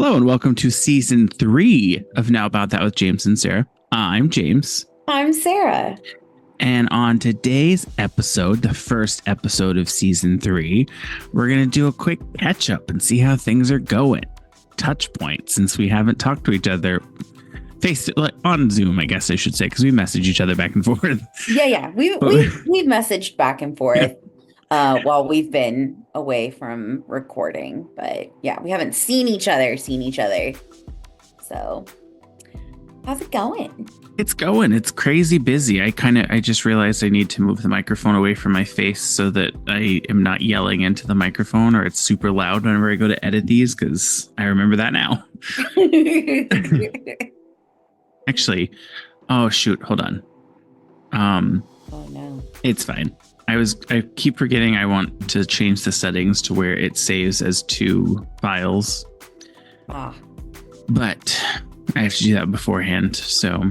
Hello and welcome to season 3 of Now About That with James and Sarah. I'm James. I'm Sarah. And on today's episode, the first episode of season 3, we're going to do a quick catch up and see how things are going. Touch points, since we haven't talked to each other on Zoom, I guess I should say, because we message each other back and forth. Yeah. We've messaged back and forth while we've been away from recording. But yeah, we haven't seen each other. So how's it going? It's going. It's crazy busy. I just realized I need to move the microphone away from my face so that I am not yelling into the microphone or it's super loud whenever I go to edit these, because I remember that now. Actually, oh shoot, hold on. Oh no. It's fine. I keep forgetting I want to change the settings to where it saves as 2 files. But I have to do that beforehand, so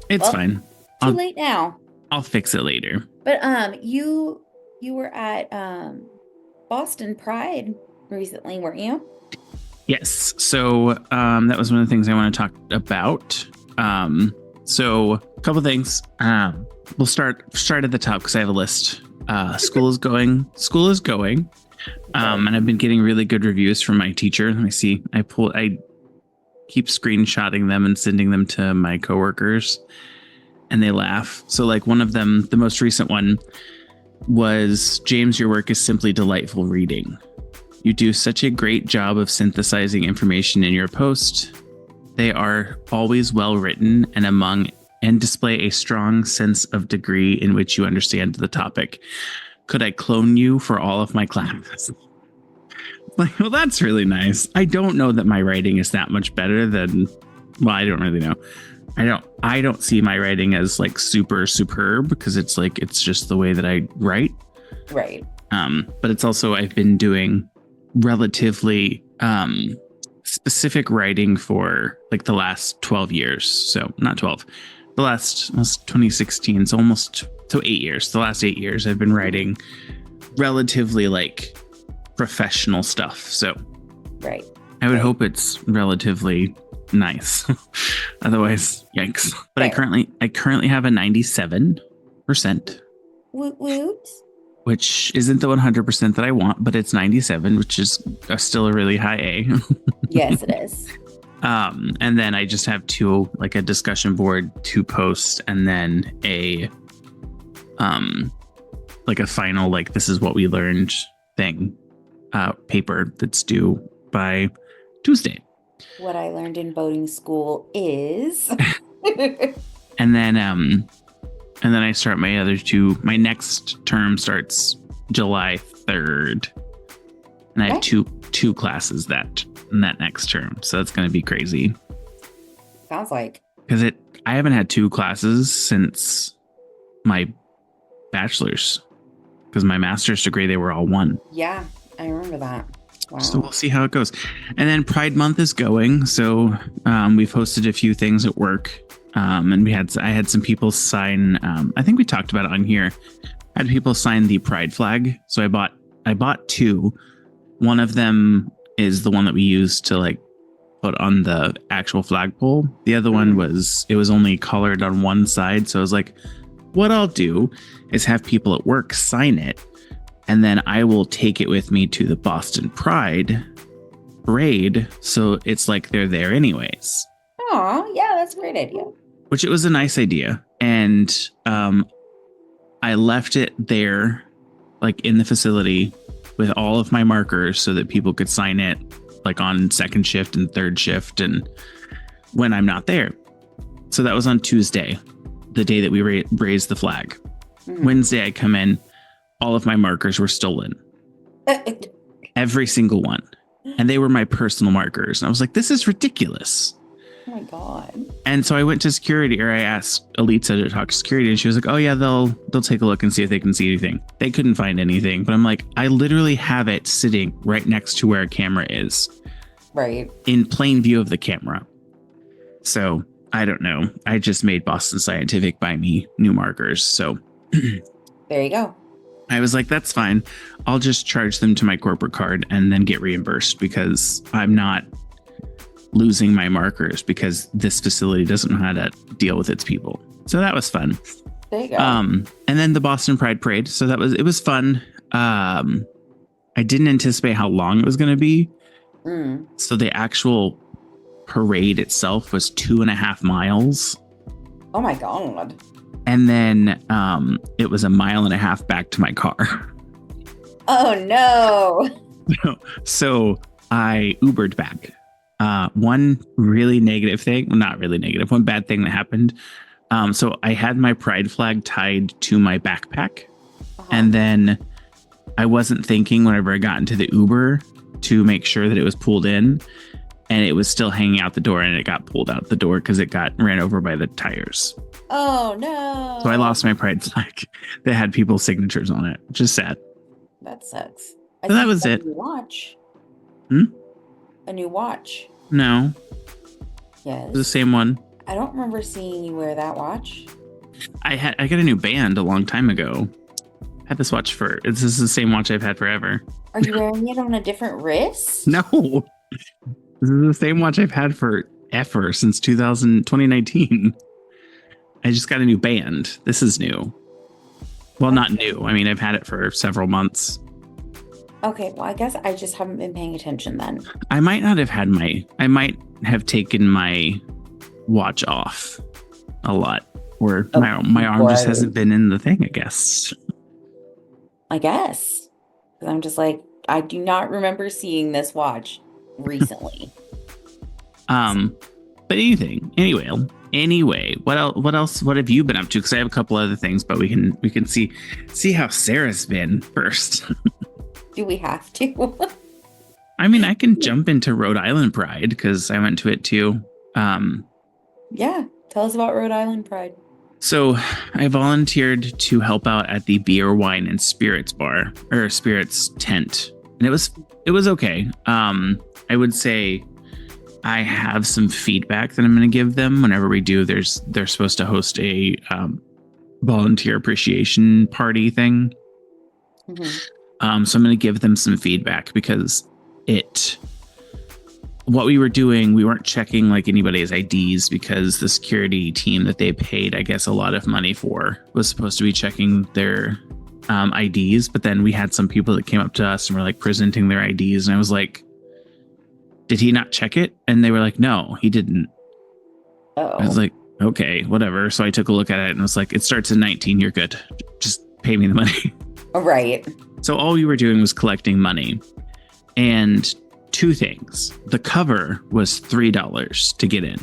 it's fine. Too late now. I'll fix it later. But you were at Boston Pride recently, weren't you? Yes. So that was one of the things I want to talk about. So a couple things. We'll start at the top because I have a list. School is going. And I've been getting really good reviews from my teacher. Let me see. I keep screenshotting them and sending them to my coworkers, and they laugh. So like one of them, the most recent one was, James, your work is simply delightful reading. You do such a great job of synthesizing information in your post. They are always well written and display a strong sense of degree in which you understand the topic. Could I clone you for all of my classes? Like, well, that's really nice. I don't know that my writing is that much better than, well, I don't really know. I don't see my writing as like super superb, because it's just the way that I write. Right. But it's also, I've been doing relatively specific writing for like the last 12 years. So not 12, the last 2016. So 8 years. The last 8 years I've been writing relatively like professional stuff. So right. I would hope it's relatively nice. Otherwise, yikes. But Fair. I currently have a 97%. Woot woot. Which isn't the 100% that I want, but it's 97, which is still a really high A. Yes, it is. And then I just have 2, like a discussion board, 2 posts, and then a final, like, this is what we learned thing, paper that's due by Tuesday. What I learned in boating school is. And then I start my other 2. My next term starts July 3rd. And I have two classes that next term. So that's going to be crazy. Sounds like. Because I haven't had 2 classes since my bachelor's. Because my master's degree, they were all 1. Yeah, I remember that. Wow. So we'll see how it goes. And then Pride Month is going. So we've hosted a few things at work. And I had some people sign, I think we talked about it on here. I had people sign the pride flag. So I bought 2. One of them is the one that we use to like put on the actual flagpole. The other one was only colored on one side. So I was like, what I'll do is have people at work sign it, and then I will take it with me to the Boston Pride parade. So it's like they're there anyways. Oh, yeah, that's a great idea. Which it was a nice idea. And I left it there, like in the facility with all of my markers so that people could sign it like on second shift and third shift and when I'm not there. So that was on Tuesday, the day that we raised the flag. Wednesday, I come in, all of my markers were stolen. Every single one. And they were my personal markers. And I was like, this is ridiculous. Oh my God. And so I went to security, or I asked Elitza to talk to security, and she was like, oh yeah, they'll take a look and see if they can see anything. They couldn't find anything, but I'm like, I literally have it sitting right next to where a camera is. Right. In plain view of the camera. So I don't know. I just made Boston Scientific buy me new markers. So there you go. I was like, that's fine. I'll just charge them to my corporate card and then get reimbursed, because I'm not losing my markers because this facility doesn't know how to deal with its people. So that was fun. There you go. And then the Boston Pride Parade. So it was fun. I didn't anticipate how long it was going to be. So the actual parade itself was 2.5 miles. Oh my God. And then it was 1.5 miles back to my car. Oh no. So I Ubered back. One really negative thing, well, not really negative, one bad thing that happened. So I had my pride flag tied to my backpack. And then I wasn't thinking whenever I got into the Uber to make sure that it was pulled in, and it was still hanging out the door, and it got pulled out the door because it got ran over by the tires. Oh no. So I lost my pride flag that had people's signatures on it, which is sad. That sucks. So that was it. A new watch. A new watch. No. Yes. The same one. I don't remember seeing you wear that watch. I got a new band a long time ago. Had this watch this is the same watch I've had forever. Are you wearing it on a different wrist? No. This is the same watch I've had forever since 2019. I just got a new band. This is new. Well, not new. I mean, I've had it for several months. Okay, well, I guess I just haven't been paying attention then. I might have taken my watch off a lot, or my arm just hasn't been in the thing, I guess. Because I'm just like, I do not remember seeing this watch recently. But anyway, what else? What have you been up to? Because I have a couple other things, but we can see how Sarah's been first. Do we have to? I mean, I can jump into Rhode Island Pride because I went to it too. Yeah, tell us about Rhode Island Pride. So I volunteered to help out at the beer, wine, and spirits bar or spirits tent, and it was okay. I would say I have some feedback that I'm going to give them whenever we do. They're supposed to host a volunteer appreciation party thing. Mm-hmm. So I'm going to give them some feedback because what we were doing, we weren't checking like anybody's IDs because the security team that they paid, I guess, a lot of money for was supposed to be checking their IDs. But then we had some people that came up to us and were like presenting their IDs. And I was like, did he not check it? And they were like, no, he didn't. Uh-oh. I was like, okay, whatever. So I took a look at it and was like, it starts at 19. You're good. Just pay me the money. Right. So all we were doing was collecting money. And two things. The cover was $3 to get in.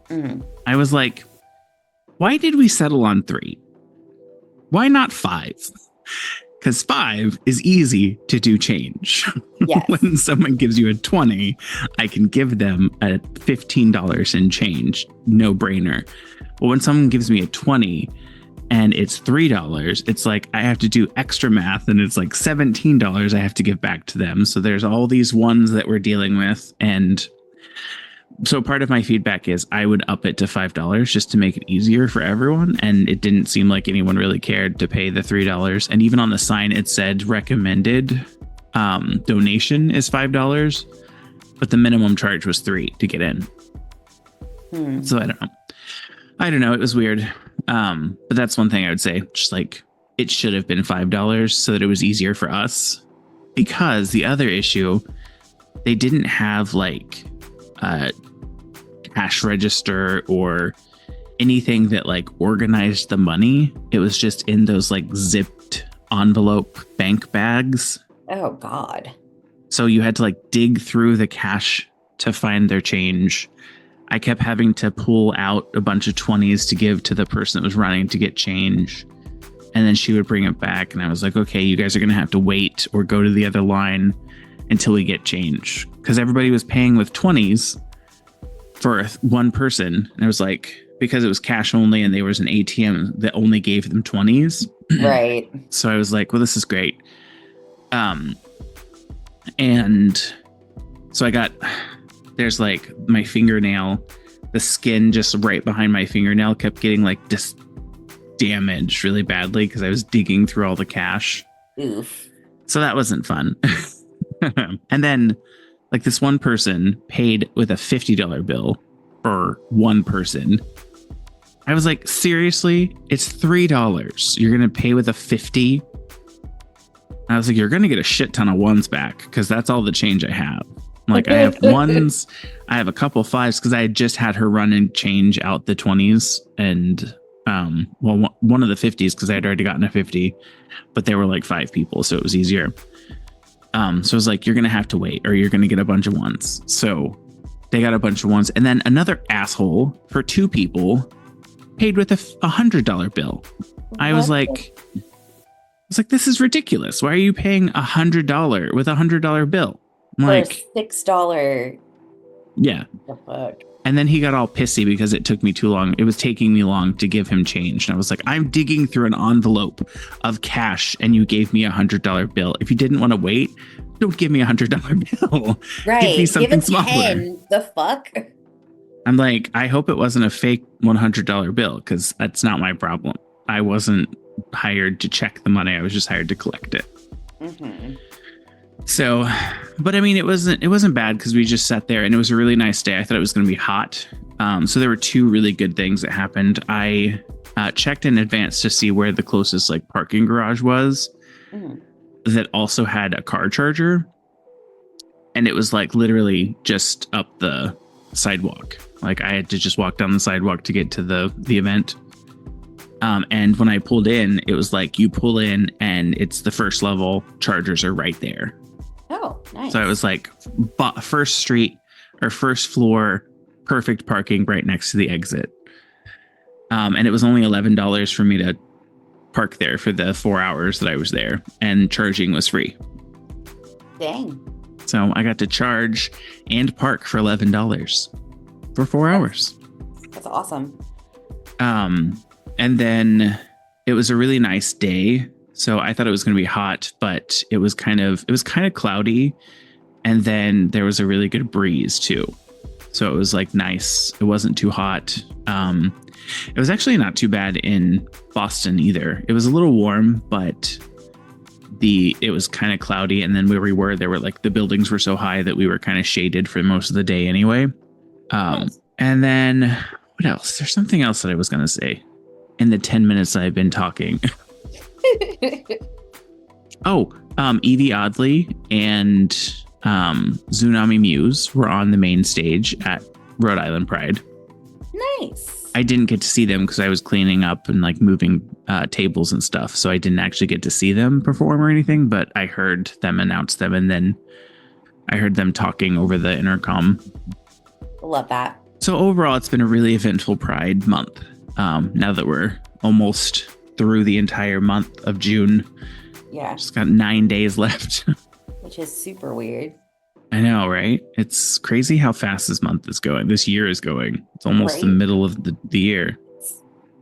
Mm-hmm. I was like, why did we settle on 3? Why not 5? Because 5 is easy to do change. Yes. When someone gives you a 20, I can give them a $15 in change. No brainer. But when someone gives me a 20 and it's $3, it's like I have to do extra math and it's like $17 I have to give back to them. So there's all these ones that we're dealing with. And so part of my feedback is I would up it to $5 just to make it easier for everyone. And it didn't seem like anyone really cared to pay the $3. And even on the sign, it said recommended donation is $5, but the minimum charge was $3 to get in. So I don't know. It was weird. But that's one thing I would say. Just like it should have been $5 so that it was easier for us. Because the other issue, they didn't have like a cash register or anything that like organized the money. It was just in those like zipped envelope bank bags. Oh God. So you had to like dig through the cash to find their change. I kept having to pull out a bunch of 20s to give to the person that was running to get change. And then she would bring it back. And I was like, okay, you guys are going to have to wait or go to the other line until we get change. Because everybody was paying with 20s for one person. And it was like, because it was cash only and there was an ATM that only gave them 20s. Right. So I was like, well, this is great. And so there's like my fingernail, the skin just right behind my fingernail kept getting like damaged really badly because I was digging through all the cash. Oof. So that wasn't fun. And then Like this one person paid with a $50 bill for one person. I was like, seriously? It's $3. You're going to pay with a 50? I was like, you're going to get a shit ton of ones back because that's all the change I have. Like I have ones, I have a couple fives because I had just had her run and change out the 20s and one of the 50s because I had already gotten a 50, but they were like 5 people, so it was easier. So I was like, you're going to have to wait or you're going to get a bunch of ones. So they got a bunch of ones. And then another asshole for 2 people paid with a $100 bill. I was like, this is ridiculous. Why are you paying $100 with a $100 bill? I'm like $6. Yeah. The fuck? And then he got all pissy because it took me too long. It was taking me long to give him change. And I was like, I'm digging through an envelope of cash and you gave me a $100 bill. If you didn't want to wait, don't give me a $100 bill. Right. Give me something smaller. 10. The fuck? I'm like, I hope it wasn't a fake $100 bill because that's not my problem. I wasn't hired to check the money. I was just hired to collect it. Mm-hmm. So, but I mean, it wasn't bad because we just sat there and it was a really nice day. I thought it was going to be hot. So there were 2 really good things that happened. I checked in advance to see where the closest like parking garage was that also had a car charger. And it was like literally just up the sidewalk. Like I had to just walk down the sidewalk to get to the event. And when I pulled in, it was like you pull in and it's the first level, chargers are right there. Oh, nice. So I was like, first street or first floor, perfect parking right next to the exit. And it was only $11 for me to park there for the 4 hours that I was there, and charging was free. Dang. So I got to charge and park for $11 for 4 hours. That's awesome. And then it was a really nice day. So I thought it was going to be hot, but it was kind of cloudy. And then there was a really good breeze too. So it was like nice. It wasn't too hot. It was actually not too bad in Boston either. It was a little warm, but it was kind of cloudy. And then where we were, there were like the buildings were so high that we were kind of shaded for most of the day anyway. Nice. And then what else? There's something else that I was going to say in the 10 minutes I've been talking. Evie Oddly and Tsunami Muse were on the main stage at Rhode Island Pride. Nice. I didn't get to see them because I was cleaning up and like moving tables and stuff. So I didn't actually get to see them perform or anything, but I heard them announce them and then I heard them talking over the intercom. Love that. So overall, it's been a really eventful Pride month. Now that we're almost through the entire month of June. Yeah. Just got 9 days left. Which is super weird. I know, right? It's crazy how fast this month is going. This year is going. It's almost the middle of the year.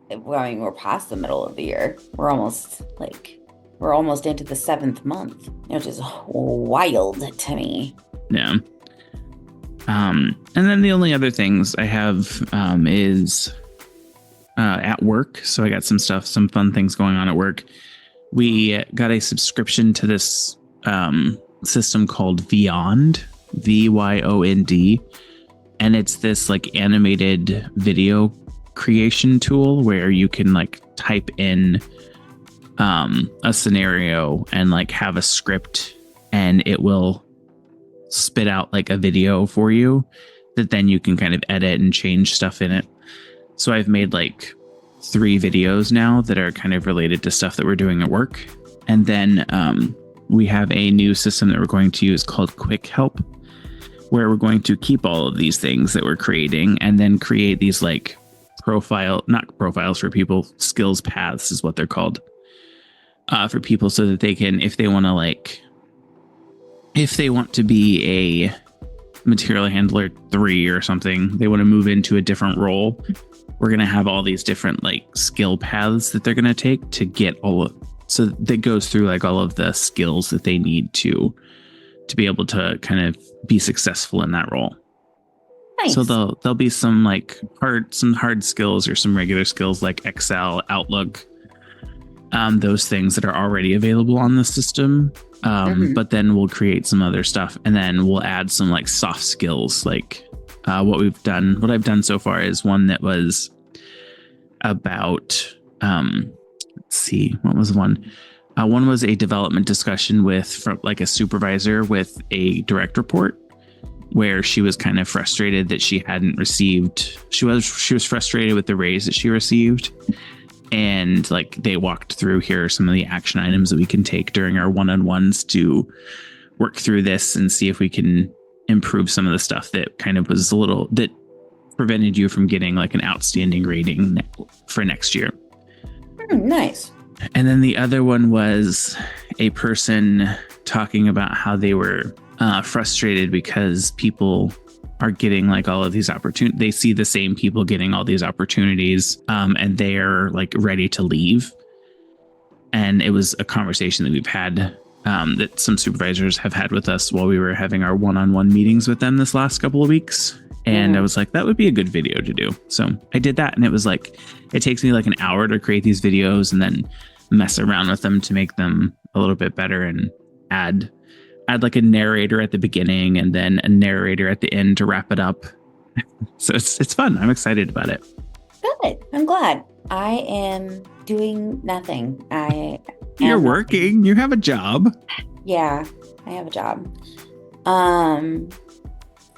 Well, I mean, we're past the middle of the year. We're almost into the 7th month, which is wild to me. Yeah. And then the only other things I have is at work. So I got some fun things going on at work. We got a subscription to this system called Vyond, Vyond, and it's this like animated video creation tool where you can like type in a scenario and like have a script and it will spit out like a video for you that then you can kind of edit and change stuff in it. So I've made like 3 videos now that are kind of related to stuff that we're doing at work. And then we have a new system that we're going to use called Quick Help, where we're going to keep all of these things that we're creating and then create these like not profiles for people, skills paths is what they're called, for people so that they can, if they want to be a material handler 3 or something, they want to move into a different role. We're going to have all these different like skill paths that they're going to take to get so that goes through like all of the skills that they need to be able to kind of be successful in that role. Nice. So there'll be some like hard skills or some regular skills like Excel, Outlook, those things that are already available on the system. But then we'll create some other stuff, and then we'll add some like soft skills. Like what I've done so far is one that was about, let's see, what was one? One was a development discussion from like a supervisor with a direct report, where she was kind of frustrated that she was frustrated with the raise that she received. And like they walked through, here are some of the action items that we can take during our one-on-ones to work through this and see if we can improve some of the stuff that kind of was that prevented you from getting like an outstanding rating for next year. Nice. And then the other one was a person talking about how they were frustrated because people are getting like all of these opportunities. They see the same people getting all these opportunities, and they're like ready to leave. And it was a conversation that we've had, that some supervisors have had with us while we were having our one-on-one meetings with them this last couple of weeks. And I was like, that would be a good video to do. So I did that, and it was like, it takes me like an hour to create these videos and then mess around with them to make them a little bit better, and add like a narrator at the beginning and then a narrator at the end to wrap it up. So it's fun. I'm excited about it. Good. I'm glad. I am doing nothing. You're working. You have a job. Yeah, I have a job.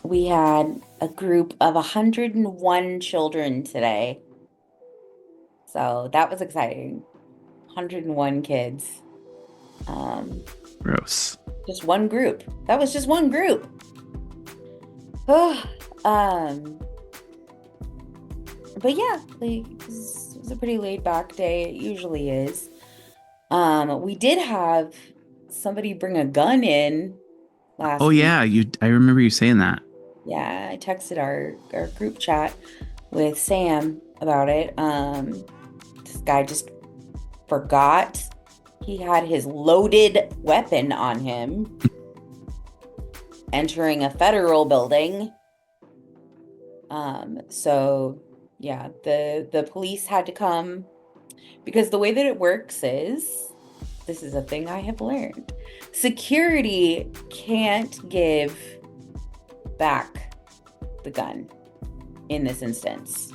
We had a group of 101 children today. So that was exciting. 101 kids. Gross. Just one group. That was just one group. Oh, but yeah, like it was a pretty laid back day. It usually is. We did have somebody bring a gun in last week. Yeah, I remember you saying that. Yeah, I texted our group chat with Sam about it. This guy just forgot he had his loaded weapon on him entering a federal building. So yeah, the police had to come, because the way that it works is, this is a thing I have learned. Security can't give back the gun in this instance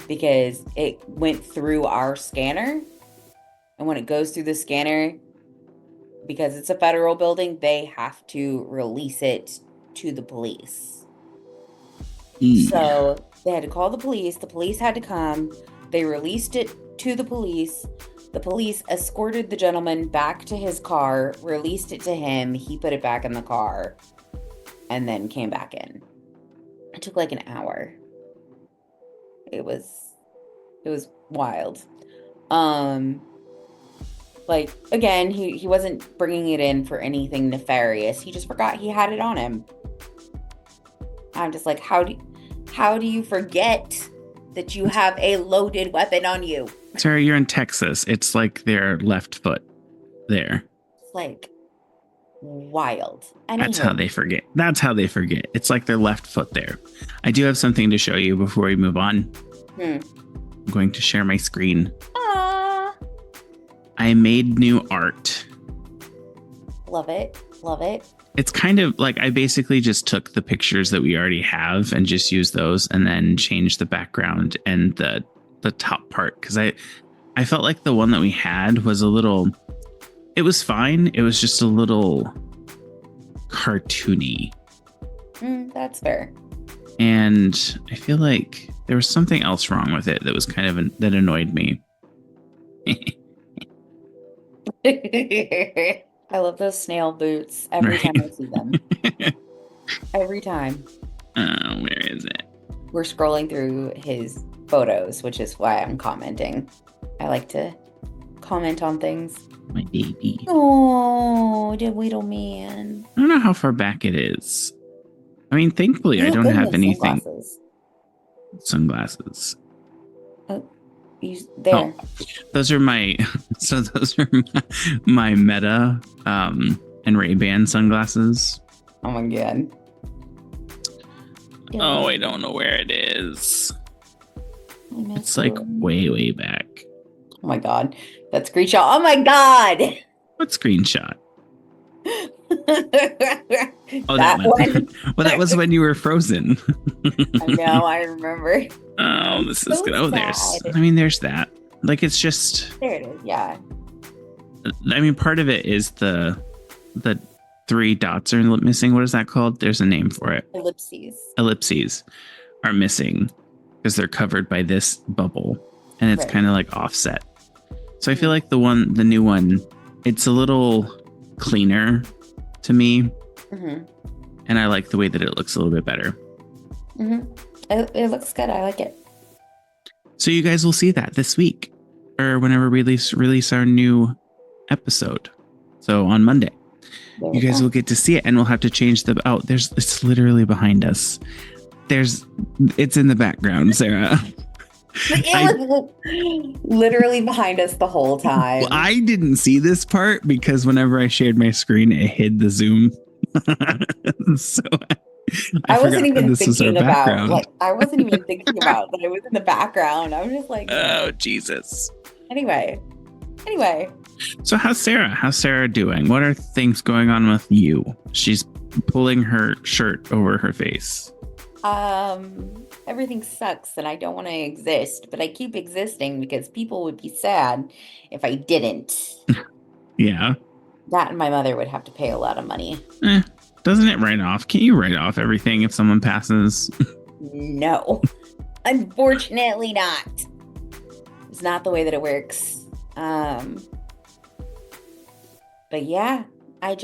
because it went through our scanner. And when it goes through the scanner, because it's a federal building, they have to release it to the police. So they had to call the police. The police had to come. They released it to the police. The police escorted the gentleman back to his car, released it to him. He put it back in the car and then came back in. It took like an hour. It was wild. Like, again, he wasn't bringing it in for anything nefarious. He just forgot he had it on him. I'm just like, how do you forget that you have a loaded weapon on you? Sorry, you're in Texas. It's like their left foot there. It's like wild. That's how they forget. It's like their left foot there. I do have something to show you before we move on. I'm going to share my screen. Aww. I made new art. Love it. Love it. It's kind of like I basically just took the pictures that we already have and just used those, and then changed the background and the top part, because I felt like the one that we had was it was fine. It was just a little cartoony. That's fair. And I feel like there was something else wrong with it that was kind of that annoyed me. I love those snail boots every time I see them. Every time. Where is it? We're scrolling through his photos, which is why I'm commenting. I like to comment on things. My baby. Oh, the little man. I don't know how far back it is. I mean, thankfully, I don't have anything. Sunglasses. Oh, there. Oh, those are my my Meta and Ray-Ban sunglasses. Oh my god. Oh, I don't know where it is. It's like way back. Oh my God. That screenshot. Oh my God. What screenshot? Oh, that That one. one. Well, that was when you were frozen. I know, I remember. Oh, this is So good. Oh, sad. there's that. Like, it's just, There it is. Yeah. I mean, part of it is the 3 dots are missing. What is that called? There's a name for it. Ellipses. Ellipses are missing because they're covered by this bubble, and it's Right. kind of like offset. So I feel like the new one, it's a little cleaner to me, Mm-hmm. and I like the way that it looks a little bit better. Mm-hmm. It looks good. I like it. So you guys will see that this week, or whenever we release our new episode. So on Monday, There you we guys go. will get to see it, and we'll have to change the. Oh, it's literally behind us. It's in the background, Sarah. It was literally behind us the whole time. Well, I didn't see this part because whenever I shared my screen, it hid the zoom. So I wasn't forgot even that this was our thinking about background. I wasn't even thinking about that it was in the background. I was just like, Oh, Jesus. anyway. So how's Sarah? How's Sarah doing? What are things going on with you? She's pulling her shirt over her face. Everything sucks and I don't want to exist, but I keep existing because people would be sad if I didn't. Yeah. That and my mother would have to pay a lot of money. Doesn't it write off? Can't you write off everything if someone passes? No, unfortunately not. It's not the way that it works. But yeah, I'm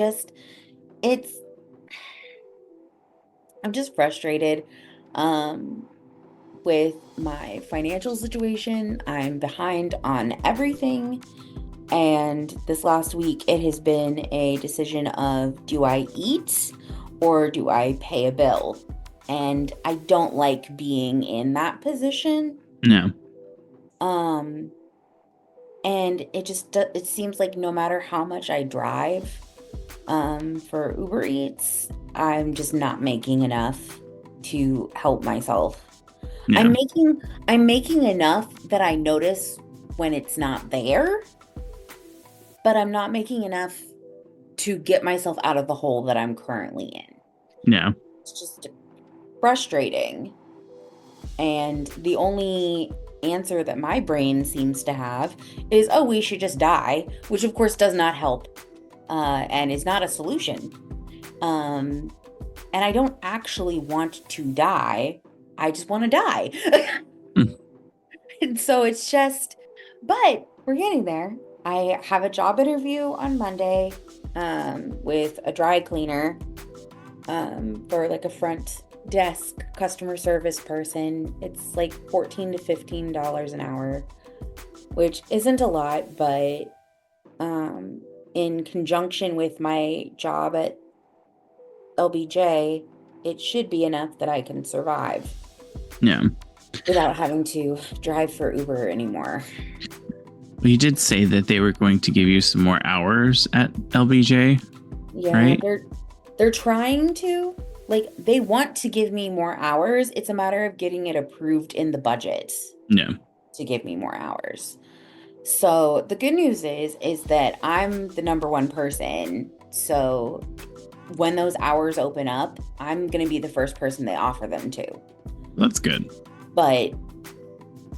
just frustrated with my financial situation. I'm behind on everything. And this last week, it has been a decision of, do I eat or do I pay a bill? And I don't like being in that position. No. And it seems like no matter how much I drive for Uber Eats, I'm just not making enough to help myself. Yeah. I'm making enough that I notice when it's not there, but I'm not making enough to get myself out of the hole that I'm currently in. Yeah. It's just frustrating. And the only answer that my brain seems to have is, oh, we should just die, which of course does not help and is not a solution. And I don't actually want to die. I just want to die. And so it's just, but we're getting there. I have a job interview on Monday with a dry cleaner for like a front desk customer service person. It's like $14 to $15 an hour, which isn't a lot, but in conjunction with my job at LBJ, it should be enough that I can survive. Yeah. Without having to drive for Uber anymore. Well, you did say that they were going to give you some more hours at LBJ. Yeah, right? they're trying to. Like, they want to give me more hours. It's a matter of getting it approved in the budget. Yeah. To give me more hours. So the good news is that I'm the number one person. So when those hours open up, I'm going to be the first person they offer them to. That's good. But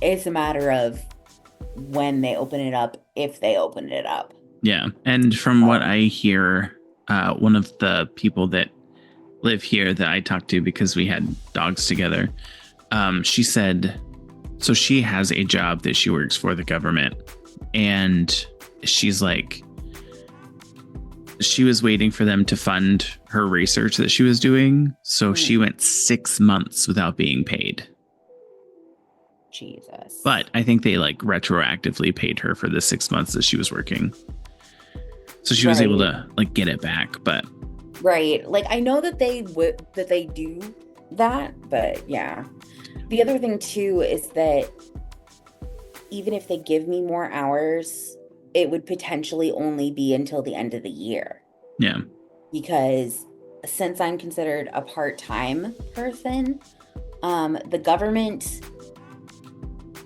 it's a matter of when they open it up, if they open it up. Yeah. And from what I hear, one of the people that live here that I talked to because we had dogs together, she said, so she has a job that she works for the government. And she's like, she was waiting for them to fund her research that she was doing. So she went 6 months without being paid. Jesus. But I think they like retroactively paid her for the 6 months that she was working. So she was able to like get it back. But right. Like, I know that they do that, but yeah. The other thing too is that even if they give me more hours, it would potentially only be until the end of the year. Yeah. Because since I'm considered a part-time person, the government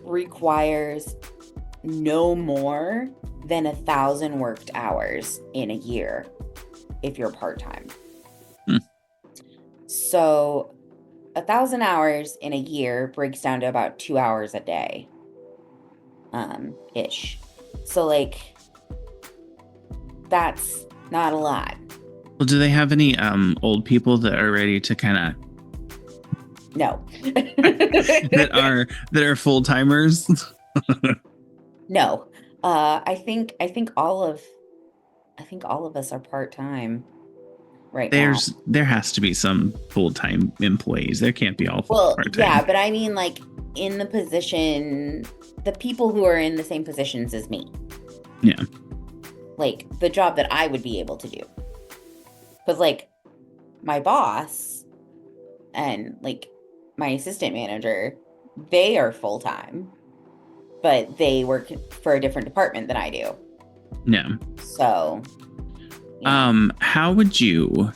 requires no more than 1,000 worked hours in a year if you're part-time. Hmm. So 1,000 hours in a year breaks down to about 2 hours a day, ish. So like that's not a lot. Well, do they have any old people that are ready to kind of No. that are full timers? No. I think all of us are part-time right now. There has to be some full time employees. There can't be all Well, part yeah, time. but I mean like in the position, the people who are in the same positions as me, Yeah. like the job that I would be able to do. Because like my boss and like my assistant manager, they are full-time, but they work for a different department than I do. Yeah. So, yeah. How would you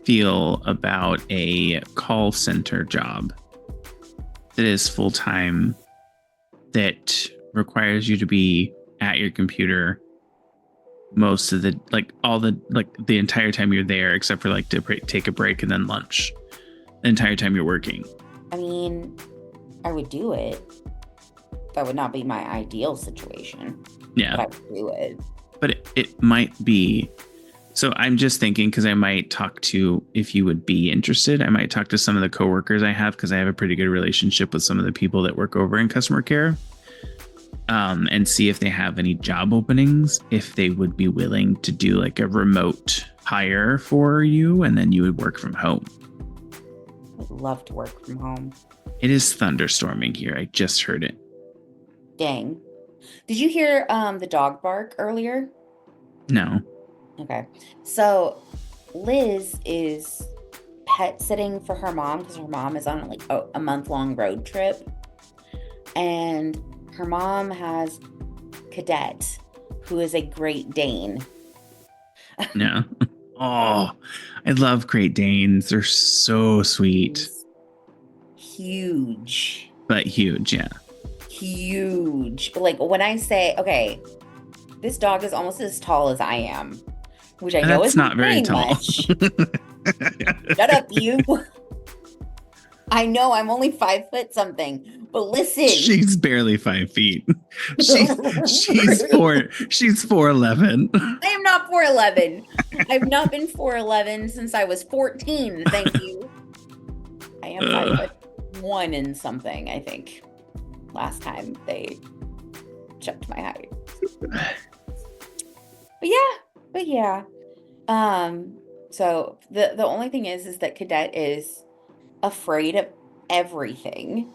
feel about a call center job that is full time, that requires you to be at your computer most of the the entire time you're there, except for like to take a break and then lunch, the entire time you're working? I mean, I would do it. That would not be my ideal situation, Yeah. but I would do it. But it might be. So I'm just thinking, because I might talk to, if you would be interested, I might talk to some of the coworkers I have, because I have a pretty good relationship with some of the people that work over in customer care, and see if they have any job openings, if they would be willing to do like a remote hire for you, and then you would work from home. I would love to work from home. It is thunderstorming here. I just heard it. Dang. Did you hear the dog bark earlier? No. Okay. So Liz is pet sitting for her mom because her mom is on like a month-long road trip. And her mom has Cadet, who is a Great Dane. No. Oh, I love Great Danes. They're so sweet. Huge. But huge, yeah. Huge. But like when I say, okay, this dog is almost as tall as I am, which I know That's is not very tall. much. Shut up, you. I know I'm only 5 foot something, but listen. She's barely 5 feet. She's 4'11". I am not 4'11". I've not been 4'11" since I was 14. Thank you. I am 5'1" and something, I think. Last time they checked my height. But yeah. So the only thing is that Cadet is afraid of everything.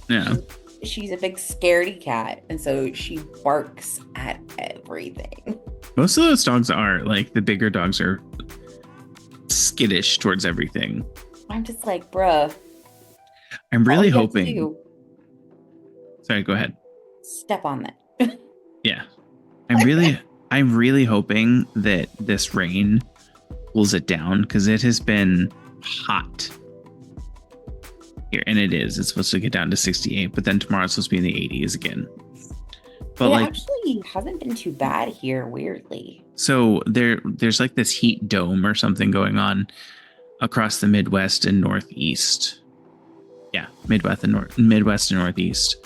Yeah. She's a big scaredy cat, and so she barks at everything. Most of those dogs are like, the bigger dogs are skittish towards everything. I'm just like, bruh. I'm really hoping. Sorry, go ahead. Step on that. Yeah. I'm really hoping that this rain cools it down, because it has been hot here, and it's supposed to get down to 68, but then tomorrow it's supposed to be in the 80s again. But it actually hasn't been too bad here, weirdly. So there's like this heat dome or something going on across the Midwest and Northeast. Yeah, Midwest and Northeast.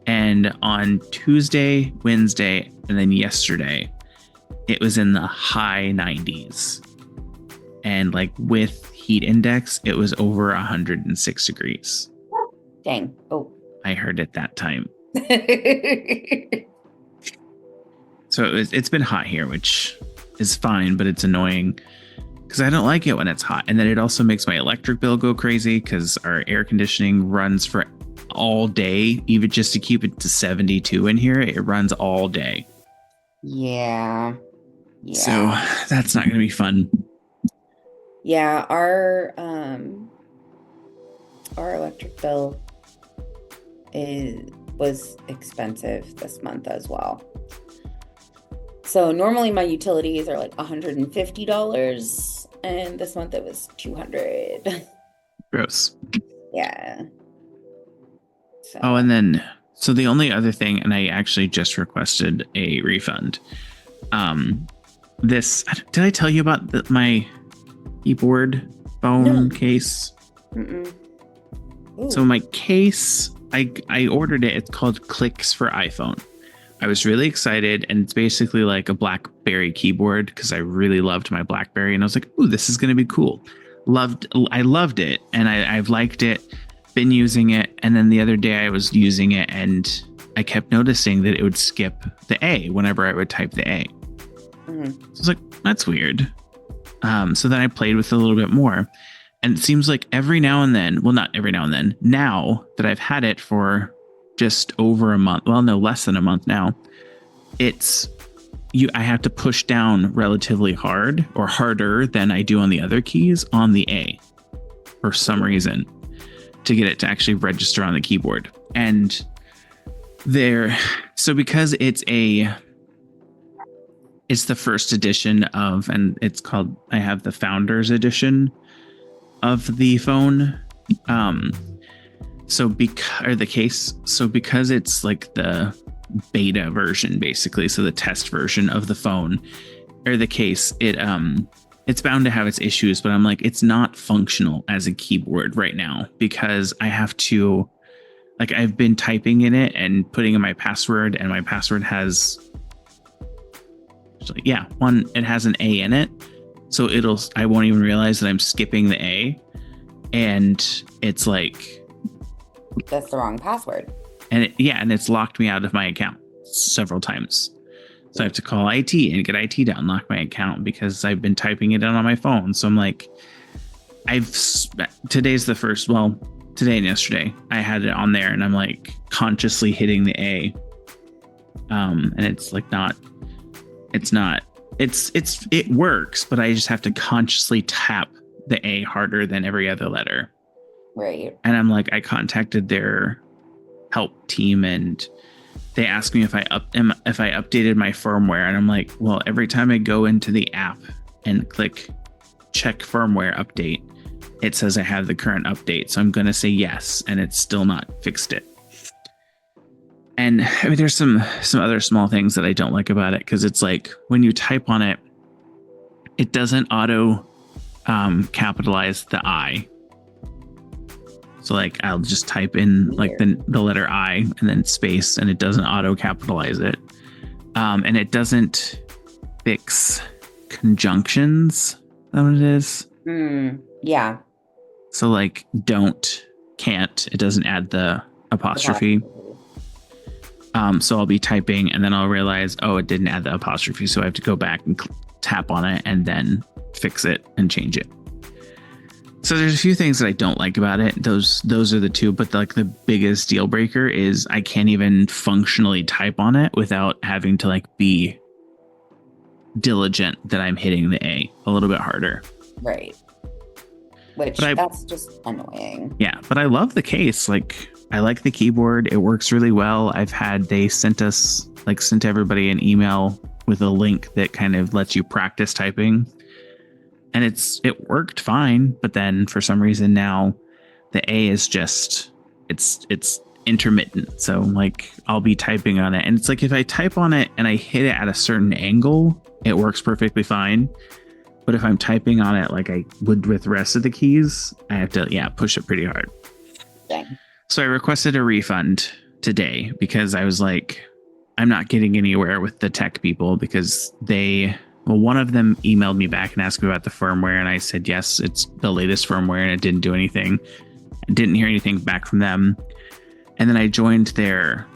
And on Tuesday, Wednesday, and then yesterday, it was in the high 90s. And like with heat index, it was over 106 degrees. Dang. Oh. I heard it that time. So it's been hot here, which is fine, but it's annoying because I don't like it when it's hot. And then it also makes my electric bill go crazy because our air conditioning runs for all day, even just to keep it to 72 in here. It runs all day. Yeah. So that's not going to be fun. Yeah, our electric bill was expensive this month as well. So normally my utilities are like $150, and this month it was $200. Gross. Yeah. So. Oh, and then So the only other thing, and I actually just requested a refund. Did I tell you about my keyboard phone case? So my case, I ordered it. It's called Clicks for iPhone. I was really excited, and it's basically like a BlackBerry keyboard because I really loved my BlackBerry, and I was like, "Ooh, this is going to be cool." I loved it, and I've liked it. Been using it, and then the other day I was using it, and I kept noticing that it would skip the A whenever I would type the A. So I was like, "That's weird." So then I played with it a little bit more, and it seems like every now and then, well, not every now and then, now that I've had it for just over a month, well, no, less than a month now, I have to push down relatively hard or harder than I do on the other keys on the A for some reason to get it to actually register on the keyboard. And so because it's the first edition of, and it's called, I have the founders edition of the phone. Because it's like the beta version, basically, so the test version of the phone or the case, it's bound to have its issues, but I'm like, it's not functional as a keyboard right now because I have to, like, I've been typing in it and putting in my password, and my password has, it has an A in it, so I won't even realize that I'm skipping the A, and it's like, that's the wrong password. And it's locked me out of my account several times. So I have to call IT and get IT to unlock my account because I've been typing it in on my phone. So I'm like, today's the first, well, today and yesterday I had it on there, and I'm like consciously hitting the A. And it works, but I just have to consciously tap the A harder than every other letter. Right. And I'm like, I contacted their help team, and they asked me if I updated my firmware, and I'm like, well, every time I go into the app and click check firmware update, it says I have the current update, so I'm going to say yes, and it's still not fixed it. And I mean, there's some other small things that I don't like about it, because it's like when you type on it, it doesn't auto capitalize the I. So like I'll just type in like the letter I and then space, and it doesn't auto capitalize it. And it doesn't fix conjunctions. Is that what it is? Yeah. So like can't, it doesn't add the apostrophe. So I'll be typing, and then I'll realize, oh, it didn't add the apostrophe. So I have to go back and tap on it and then fix it and change it. So there's a few things that I don't like about it. Those are the two, but like the biggest deal breaker is I can't even functionally type on it without having to like be diligent that I'm hitting the A a little bit harder. Right. Which that's just annoying. Yeah, but I love the case. Like, I like the keyboard. It works really well. They sent everybody an email with a link that kind of lets you practice typing. And it worked fine, but then for some reason now the A is just it's intermittent. So like I'll be typing on it, and it's like if I type on it and I hit it at a certain angle, it works perfectly fine. But if I'm typing on it like I would with the rest of the keys, I have to push it pretty hard. Dang. So I requested a refund today because I was like, I'm not getting anywhere with the tech people, because one of them emailed me back and asked me about the firmware, and I said, yes, it's the latest firmware, and it didn't do anything. I didn't hear anything back from them. And then I joined their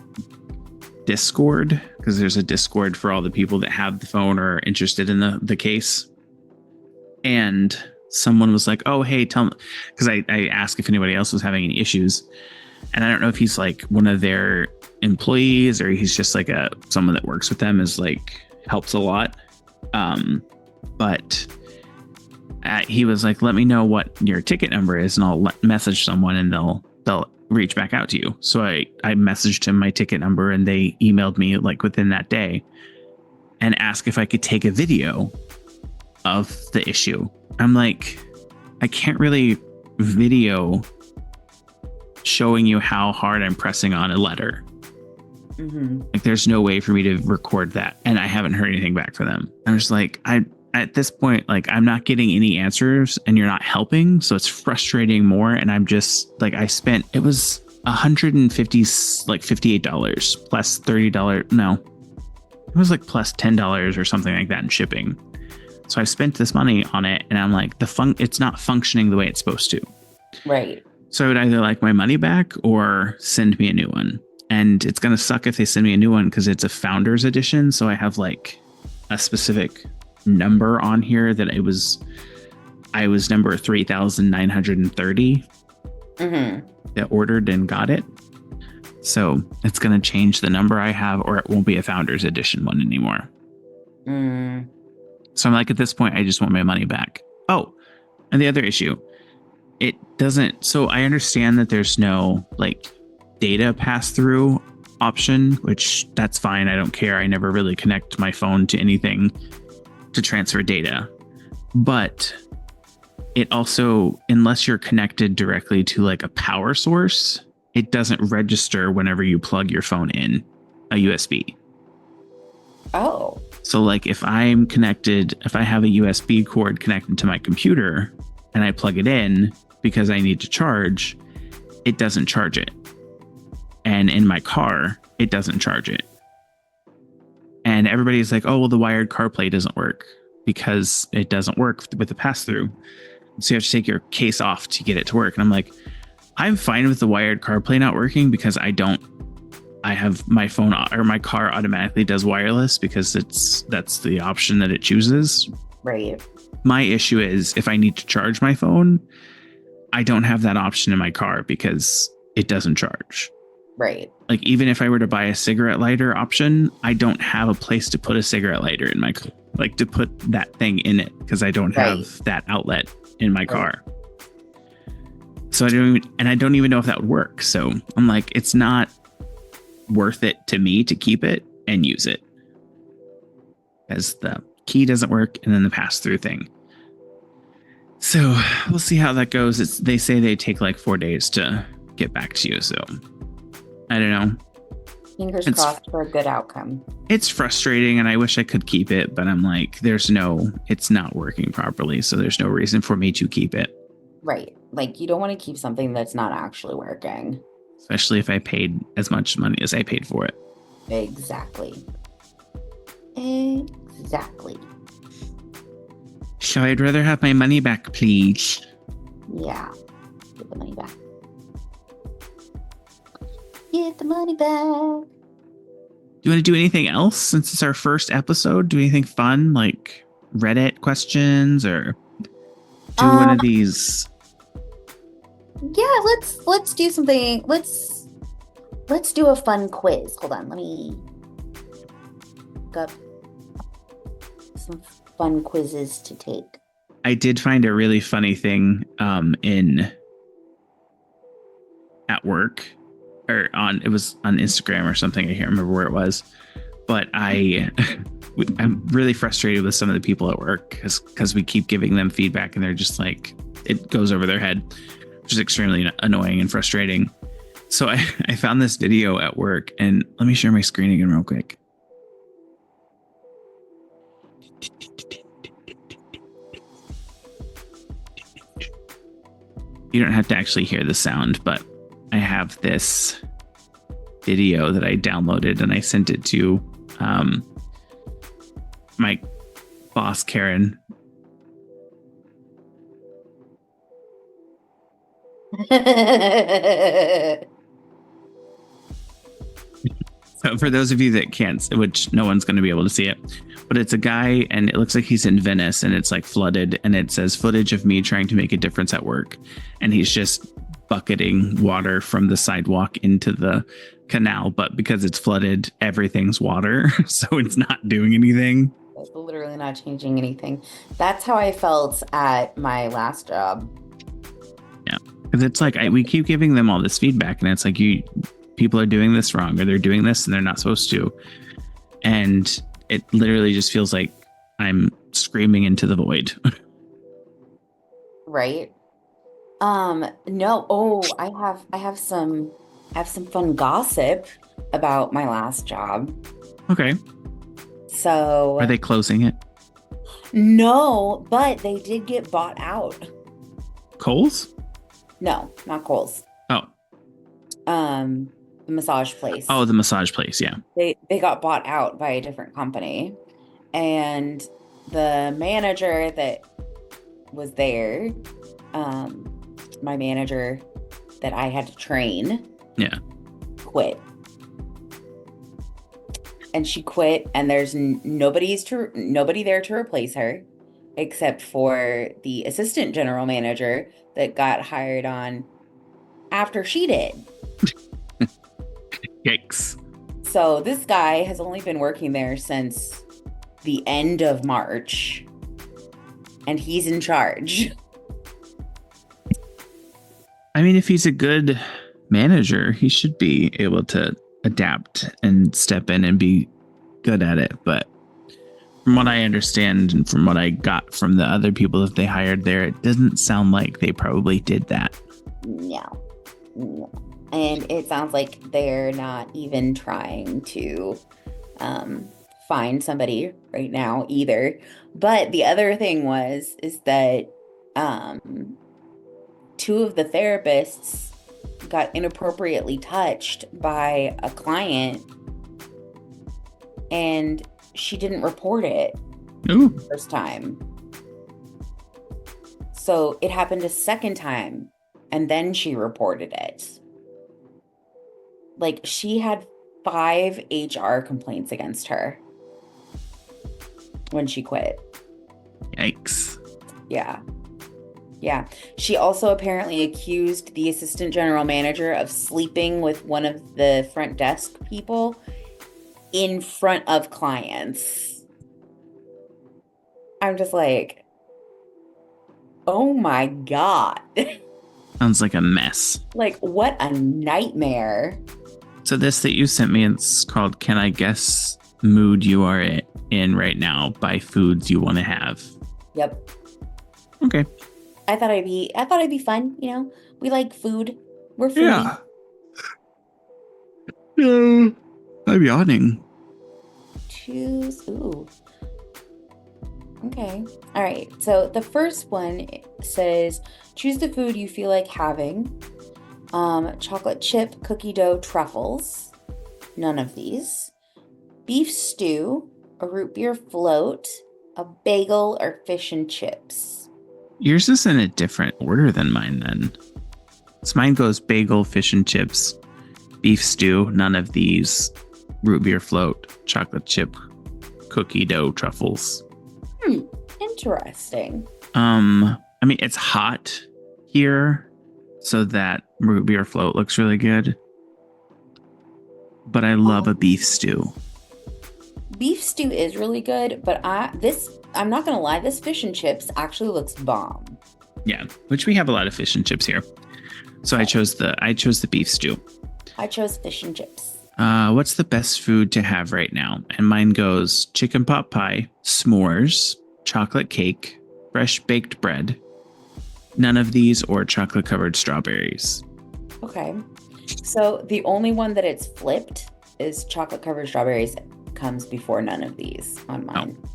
Discord, because there's a Discord for all the people that have the phone or are interested in the case. And someone was like, oh, hey, tell me, because I asked if anybody else was having any issues. And I don't know if he's like one of their employees or he's just like someone that works with them, is like helps a lot. But he was like, let me know what your ticket number is, and I'll message someone and they'll reach back out to you. So I messaged him my ticket number, and they emailed me like within that day and asked if I could take a video of the issue. I'm like, I can't really video showing you how hard I'm pressing on a letter. Mm-hmm. Like there's no way for me to record that. And I haven't heard anything back from them. I'm just like, at this point, like I'm not getting any answers and you're not helping. So it's frustrating more. And I'm just like, it was 150, like $58 plus $30. No, it was like plus $10 or something like that in shipping. So I spent this money on it and I'm like, it's not functioning the way it's supposed to. Right. So I would either like my money back or send me a new one. And it's going to suck if they send me a new one because it's a founder's edition. So I have like a specific number on here that I was number 3,930 that ordered and got it. So it's going to change the number I have, or it won't be a founder's edition one anymore. So I'm like, at this point, I just want my money back. Oh, and the other issue, it doesn't. So I understand that there's no like data pass through option, which that's fine. I don't care. I never really connect my phone to anything to transfer data. But it also, unless you're connected directly to like a power source, it doesn't register whenever you plug your phone in a USB. Oh. So like if I have a USB cord connected to my computer and I plug it in because I need to charge, it doesn't charge it. And in my car, it doesn't charge it. And everybody's like, oh, well, the wired CarPlay doesn't work because it doesn't work with the pass-through. So you have to take your case off to get it to work. And I'm like, I'm fine with the wired CarPlay not working because I have my phone or my car automatically does wireless because that's the option that it chooses. Right. My issue is if I need to charge my phone, I don't have that option in my car because it doesn't charge. Right. Like even if I were to buy a cigarette lighter option, I don't have a place to put a cigarette lighter in my car, like to put that thing in it because I don't have that outlet in my car. So I don't even know if that would work. So I'm like, it's not worth it to me to keep it and use it as the key doesn't work and then the pass through thing. So we'll see how that goes. They say they take like 4 days to get back to you. So I don't know. Fingers crossed for a good outcome. It's frustrating and I wish I could keep it, but I'm like, it's not working properly. So there's no reason for me to keep it. Right. Like you don't want to keep something that's not actually working. Especially if I paid as much money as I paid for it. Exactly. So I'd rather have my money back, please. Yeah. Get the money back. Get the money back. Do you want to do anything else since it's our first episode? Do anything fun like Reddit questions or do one of these? Yeah, let's do something. Let's do a fun quiz. Hold on, let me look up some fun quizzes to take. I did find a really funny thing at work. It was on Instagram or something. I can't remember where it was, but I'm really frustrated with some of the people at work because we keep giving them feedback and they're just like, it goes over their head, which is extremely annoying and frustrating. So I found this video at work and let me share my screen again real quick. You don't have to actually hear the sound, but I have this video that I downloaded and I sent it to my boss, Karen. So for those of you that can't, which no one's going to be able to see it, but it's a guy and it looks like he's in Venice and it's like flooded and it says footage of me trying to make a difference at work. And he's just bucketing water from the sidewalk into the canal. But because it's flooded, everything's water. So it's not doing anything. It's literally not changing anything. That's how I felt at my last job. Yeah. Because it's like we keep giving them all this feedback and it's like people are doing this wrong or they're doing this and they're not supposed to. And it literally just feels like I'm screaming into the void. Right. No. Oh, I have some I have some fun gossip about my last job. Okay. Are So, they closing it? no, but they did get bought out. Kohl's? No, not Kohl's. Oh. Um, the massage Oh, place. the massage place. Yeah. They got bought out by a different company. And the manager that was there, my manager that I had to train, Yeah. quit. And she quit, and there's nobody there to replace her, except for the assistant general manager that got hired on after she did. Yikes. So this guy has only been working there since the end of March, and he's in charge. I mean, if he's a good manager, he should be able to adapt and step in and be good at it. But from what I understand and from what I got from the other people that they hired there, it doesn't sound like they probably did that. No. No. And it sounds like they're not even trying to find somebody right now either. But the other thing is that two of the therapists got inappropriately touched by a client, and she didn't report it Ooh. the first time. So it happened a second time, and then she reported it. Like, she had 5 HR complaints against her when she quit. Yikes. Yeah. Yeah. She also apparently accused the assistant general manager of sleeping with one of the front desk people in front of clients. I'm just like, oh my God. Sounds like a mess. Like, what a nightmare. So this that you sent me, it's called Can I Guess Mood You Are In Right Now by Foods You Want to Have. Yep. Okay. I thought it'd be fun, you know. We like food. We're foodie. No. I'm yawning. Choose. Ooh. Okay. All right. So the first one says choose the food you feel like having. Chocolate chip, cookie dough, truffles. None of these. Beef stew, a root beer float, a bagel, or fish and chips. Yours is in a different order than mine then. So mine goes bagel, fish and chips, beef stew, none of these, root beer float, chocolate chip, cookie dough, truffles. Interesting. I mean, it's hot here, so that root beer float looks really good. But I love a beef stew. Beef stew is really good, but I'm not gonna lie, this fish and chips actually looks bomb. Yeah, which we have a lot of fish and chips here. So I chose the beef stew. I chose fish and chips. What's the best food to have right now? And mine goes chicken pot pie, s'mores, chocolate cake, fresh baked bread, none of these, or chocolate covered strawberries. Okay. So the only one that it's flipped is chocolate covered strawberries comes before none of these on mine. Oh.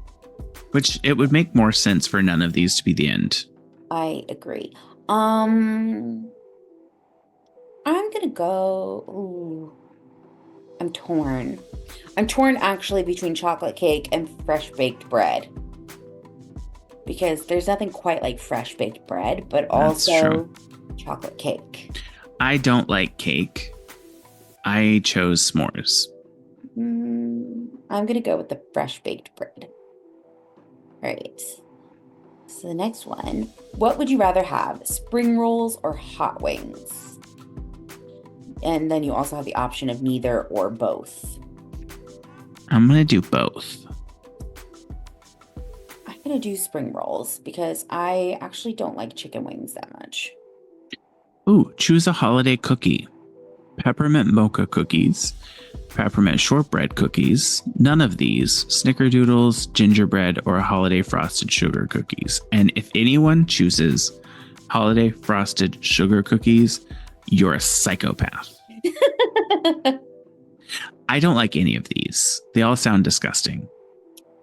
Which it would make more sense for none of these to be the end. I agree. I'm gonna go. Ooh, I'm torn. I'm torn actually between chocolate cake and fresh baked bread. Because there's nothing quite like fresh baked bread, but also chocolate cake. I don't like cake. I chose s'mores. I'm going to go with the fresh baked bread. All right. So the next one. What would you rather have? Spring rolls or hot wings? And then you also have the option of neither or both. I'm going to do both. I'm going to do spring rolls because I actually don't like chicken wings that much. Ooh, choose a holiday cookie. Peppermint mocha cookies, peppermint shortbread cookies, none of these, snickerdoodles, gingerbread, or holiday frosted sugar cookies. And if anyone chooses holiday frosted sugar cookies, you're a psychopath. I don't like any of these. They all sound disgusting.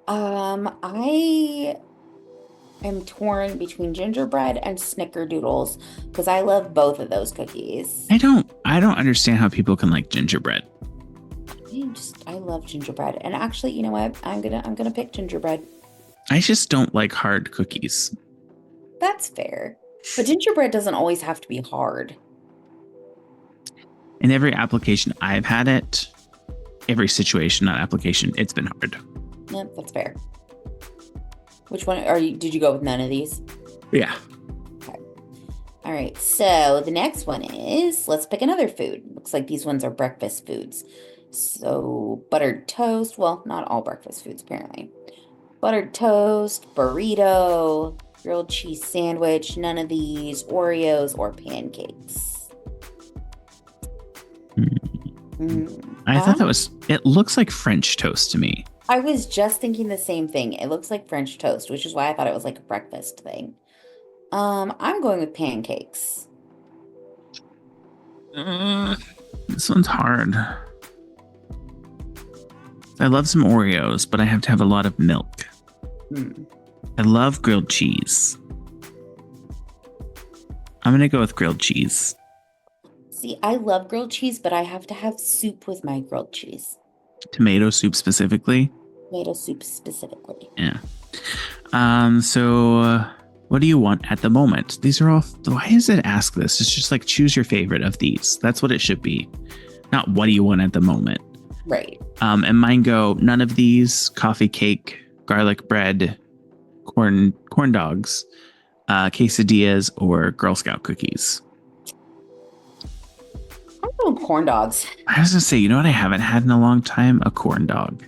I am torn between gingerbread and snickerdoodles because I love both of those cookies. I don't understand how people can like gingerbread. I love gingerbread. And actually, you know what? I'm gonna pick gingerbread. I just don't like hard cookies. That's fair. But gingerbread doesn't always have to be hard. In every application I've had it, every situation, not application, it's been hard. Yep, that's fair. Which one are you? Did you go with none of these? Yeah. Okay. All right. So the next one is let's pick another food. Looks like these ones are breakfast foods. So buttered toast. Well, not all breakfast foods, apparently. Buttered toast, burrito, grilled cheese sandwich, none of these, Oreos, or pancakes. I thought it looks like French toast to me. I was just thinking the same thing. It looks like French toast, which is why I thought it was like a breakfast thing. I'm going with pancakes. This one's hard. I love some Oreos, but I have to have a lot of milk. I love grilled cheese. I'm going to go with grilled cheese. See, I love grilled cheese, but I have to have soup with my grilled cheese. Tomato soup specifically? Tomato soup specifically. Yeah. So what do you want at the moment? These are all, why does it ask this? It's just like choose your favorite of these. That's what it should be. Not what do you want at the moment. Right. And mine go none of these, coffee cake, garlic bread, corn dogs, quesadillas, or Girl Scout cookies. I'm going corn dogs. I was gonna say, you know what I haven't had in a long time? A corn dog.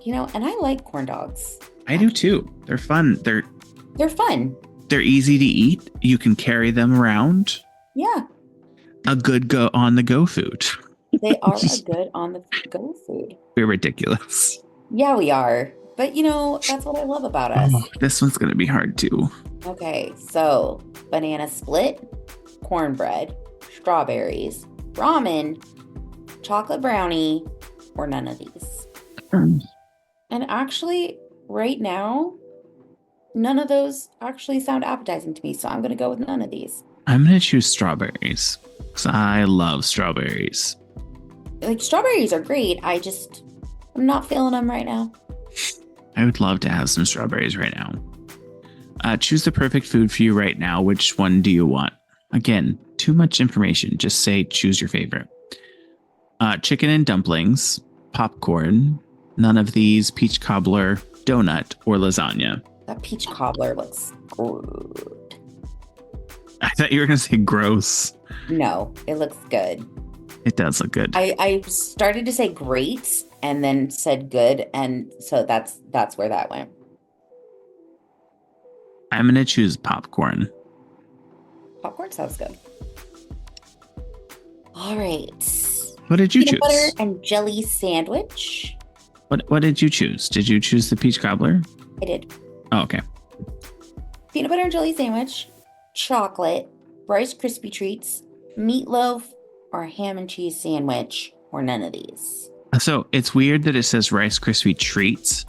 You know, and I like corn dogs. I do too. They're fun. They're fun. They're easy to eat. You can carry them around. Yeah. A good on the go food. They are a good on the go food. We're ridiculous. Yeah, we are. But you know, that's what I love about us. Oh, this one's gonna be hard too. Okay, so banana split, cornbread, strawberries, ramen, chocolate brownie, or none of these. And actually, right now, none of those actually sound appetizing to me, so I'm going to go with none of these. I'm going to choose strawberries because I love strawberries. Like, strawberries are great. I'm not feeling them right now. I would love to have some strawberries right now. Choose the perfect food for you right now. Which one do you want? Again, too much information. Just say choose your favorite. Chicken and dumplings, popcorn, none of these, peach cobbler, donut, or lasagna. That peach cobbler looks good. I thought you were going to say gross. No, it looks good. It does look good. I started to say great and then said good, and so that's where that went. I'm going to choose popcorn. Popcorn sounds good. All right. What did you choose? Peanut butter and jelly sandwich. What did you choose? Did you choose the peach cobbler? I did. Oh, okay. Peanut butter and jelly sandwich, chocolate, Rice Krispie treats, meatloaf, or ham and cheese sandwich, or none of these. So it's weird that it says Rice Krispie treats,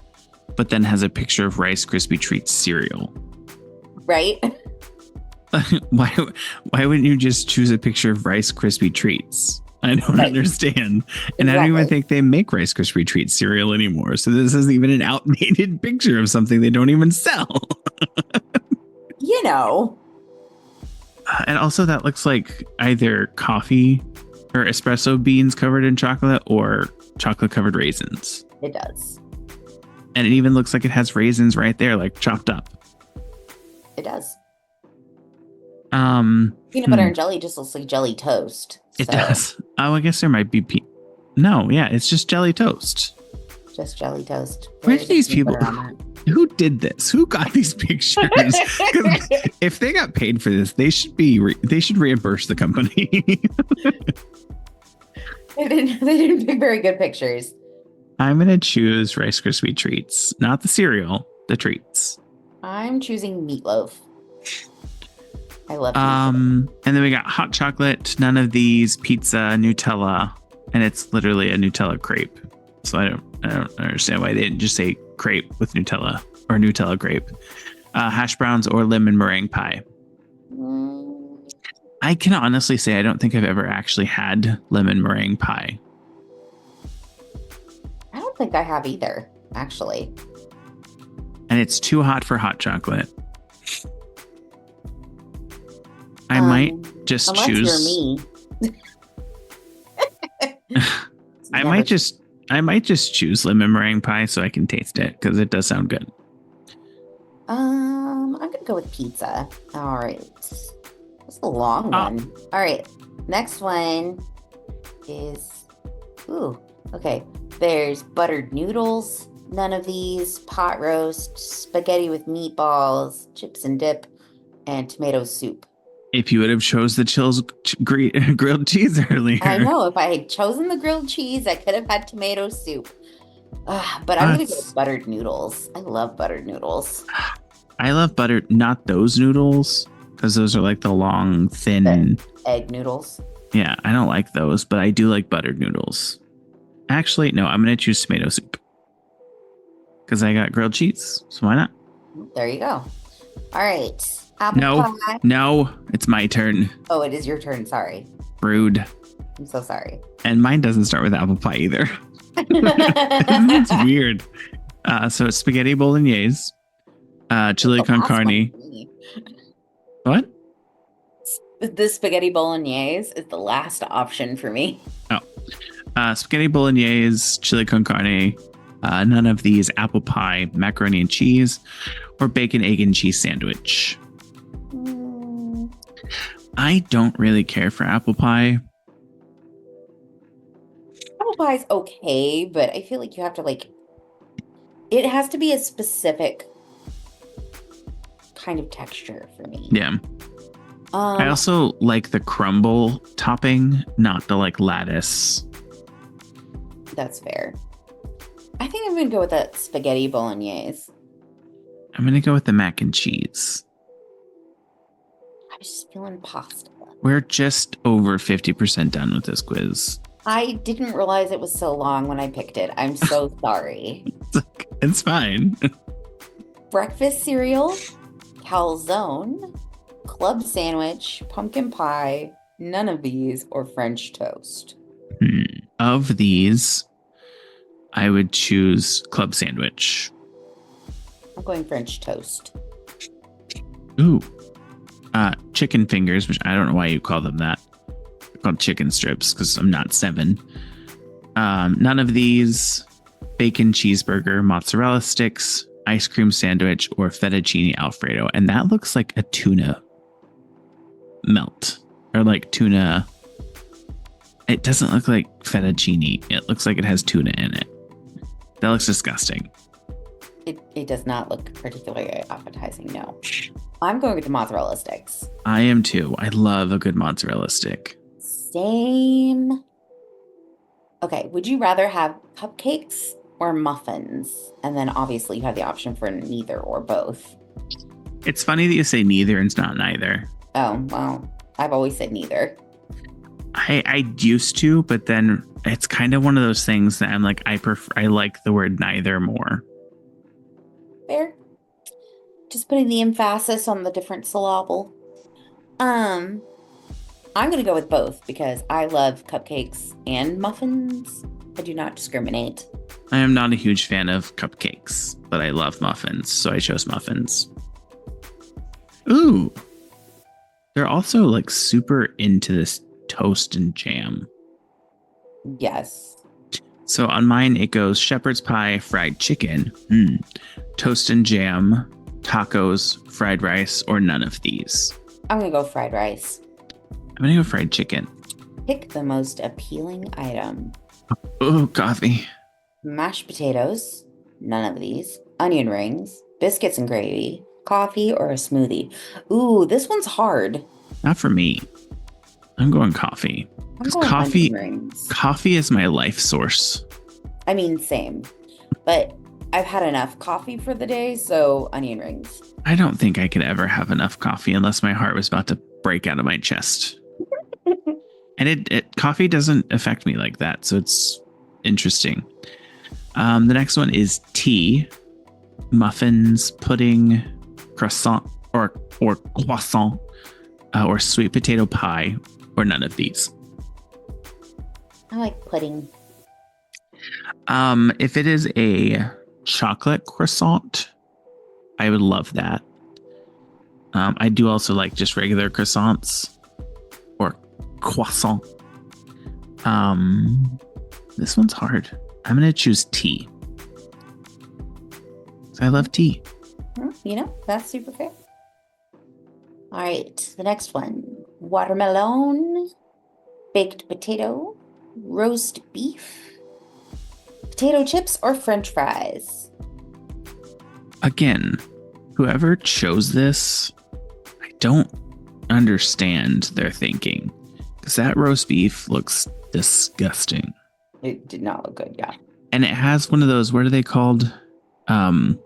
but then has a picture of Rice Krispie treats cereal. Right? Why wouldn't you just choose a picture of Rice Krispie treats? I don't understand. And I don't even think they make Rice Krispie treats cereal anymore. So this isn't even an outdated picture of something they don't even sell. You know. And also that looks like either coffee or espresso beans covered in chocolate or chocolate covered raisins. It does. And it even looks like it has raisins right there, like chopped up. It does. Peanut butter and jelly just looks like jelly toast. It does. Oh, I guess there might be. No, yeah, it's just jelly toast. Just jelly toast. Where did these people? Who did this? Who got these pictures? If they got paid for this, they should reimburse the company. They didn't pick very good pictures. I'm gonna choose Rice Krispie treats, not the cereal, the treats. I'm choosing meatloaf. I love meatloaf. And then we got hot chocolate, none of these, pizza, Nutella, and it's literally a Nutella crepe. So I don't understand why they didn't just say crepe with Nutella or Nutella crepe. Hash browns or lemon meringue pie. I can honestly say I don't think I've ever actually had lemon meringue pie. I don't think I have either, actually. And it's too hot for hot chocolate. I might just unless choose. You're me. I might just choose lemon meringue pie so I can taste it because it does sound good. I'm gonna go with pizza. All right. That's a long one. All right. Next one is okay. There's buttered noodles. None of these. Pot roast, spaghetti with meatballs, chips and dip, and tomato soup. If you would have chose the Chills grilled cheese earlier. I know. If I had chosen the grilled cheese, I could have had tomato soup. But I'm going to go with buttered noodles. I love buttered noodles. I love buttered, not those noodles, because those are like the long, thin... egg noodles. Yeah, I don't like those, but I do like buttered noodles. Actually, no, I'm going to choose tomato soup. Because I got grilled cheese, so why not? There you go. All right. Apple pie. No, it's my turn. Oh, it is your turn. Sorry. Rude. I'm so sorry. And mine doesn't start with apple pie either. It's weird. So it's spaghetti bolognese, chili con carne. What? The spaghetti bolognese is the last option for me. Oh, spaghetti bolognese, chili con carne. None of these. Apple pie, macaroni and cheese, or bacon, egg, and cheese sandwich. I don't really care for apple pie. Apple pie's okay, but I feel like you have to it has to be a specific kind of texture for me. Yeah. I also like the crumble topping, not the lattice. That's fair. I think I'm going to go with that spaghetti bolognese. I'm going to go with the mac and cheese. I was just feeling pasta. We're just over 50% done with this quiz. I didn't realize it was so long when I picked it. I'm so sorry. It's fine. Breakfast cereal, calzone, club sandwich, pumpkin pie, none of these, or French toast. Of these, I would choose club sandwich. I'm going French toast. Ooh. Chicken fingers, which I don't know why you call them that. They're called chicken strips because I'm not 7. None of these. Bacon cheeseburger, mozzarella sticks, ice cream sandwich, or fettuccine alfredo. And that looks like a tuna melt. Or like tuna. It doesn't look like fettuccine. It looks like it has tuna in it. That looks disgusting. It does not look particularly appetizing, no. I'm going with the mozzarella sticks. I am too. I love a good mozzarella stick. Same. Okay, would you rather have cupcakes or muffins? And then obviously you have the option for neither or both. It's funny that you say neither and it's not neither. Oh, well, I've always said neither. I used to, but then it's kind of one of those things that I'm like, I like the word neither more. Fair. Just putting the emphasis on the different syllable. I'm going to go with both because I love cupcakes and muffins. I do not discriminate. I am not a huge fan of cupcakes, but I love muffins, so I chose muffins. Ooh. They're also super into this toast and jam. Yes. So on mine, it goes shepherd's pie, fried chicken, toast and jam, tacos, fried rice, or none of these. I'm going to go fried rice. I'm going to go fried chicken. Pick the most appealing item. Oh, coffee. Mashed potatoes, none of these. Onion rings, biscuits and gravy, coffee, or a smoothie. Ooh, this one's hard. Not for me. I'm going coffee. I'm going onion rings. Coffee is my life source. I mean, same. But I've had enough coffee for the day, so onion rings. I don't think I could ever have enough coffee unless my heart was about to break out of my chest. And coffee doesn't affect me like that, so it's interesting. The next one is tea, muffins, pudding, croissant or croissant, or sweet potato pie, or none of these. I like pudding. If it is a chocolate croissant, I would love that. I do also like just regular croissants or croissant. This one's hard. I'm going to choose tea. I love tea. You know, that's super fair. All right, the next one. Watermelon, baked potato, roast beef, potato chips, or French fries. Again, whoever chose this, I don't understand their thinking, because that roast beef looks disgusting. It did not look good, yeah. And it has one of those, what are they called? The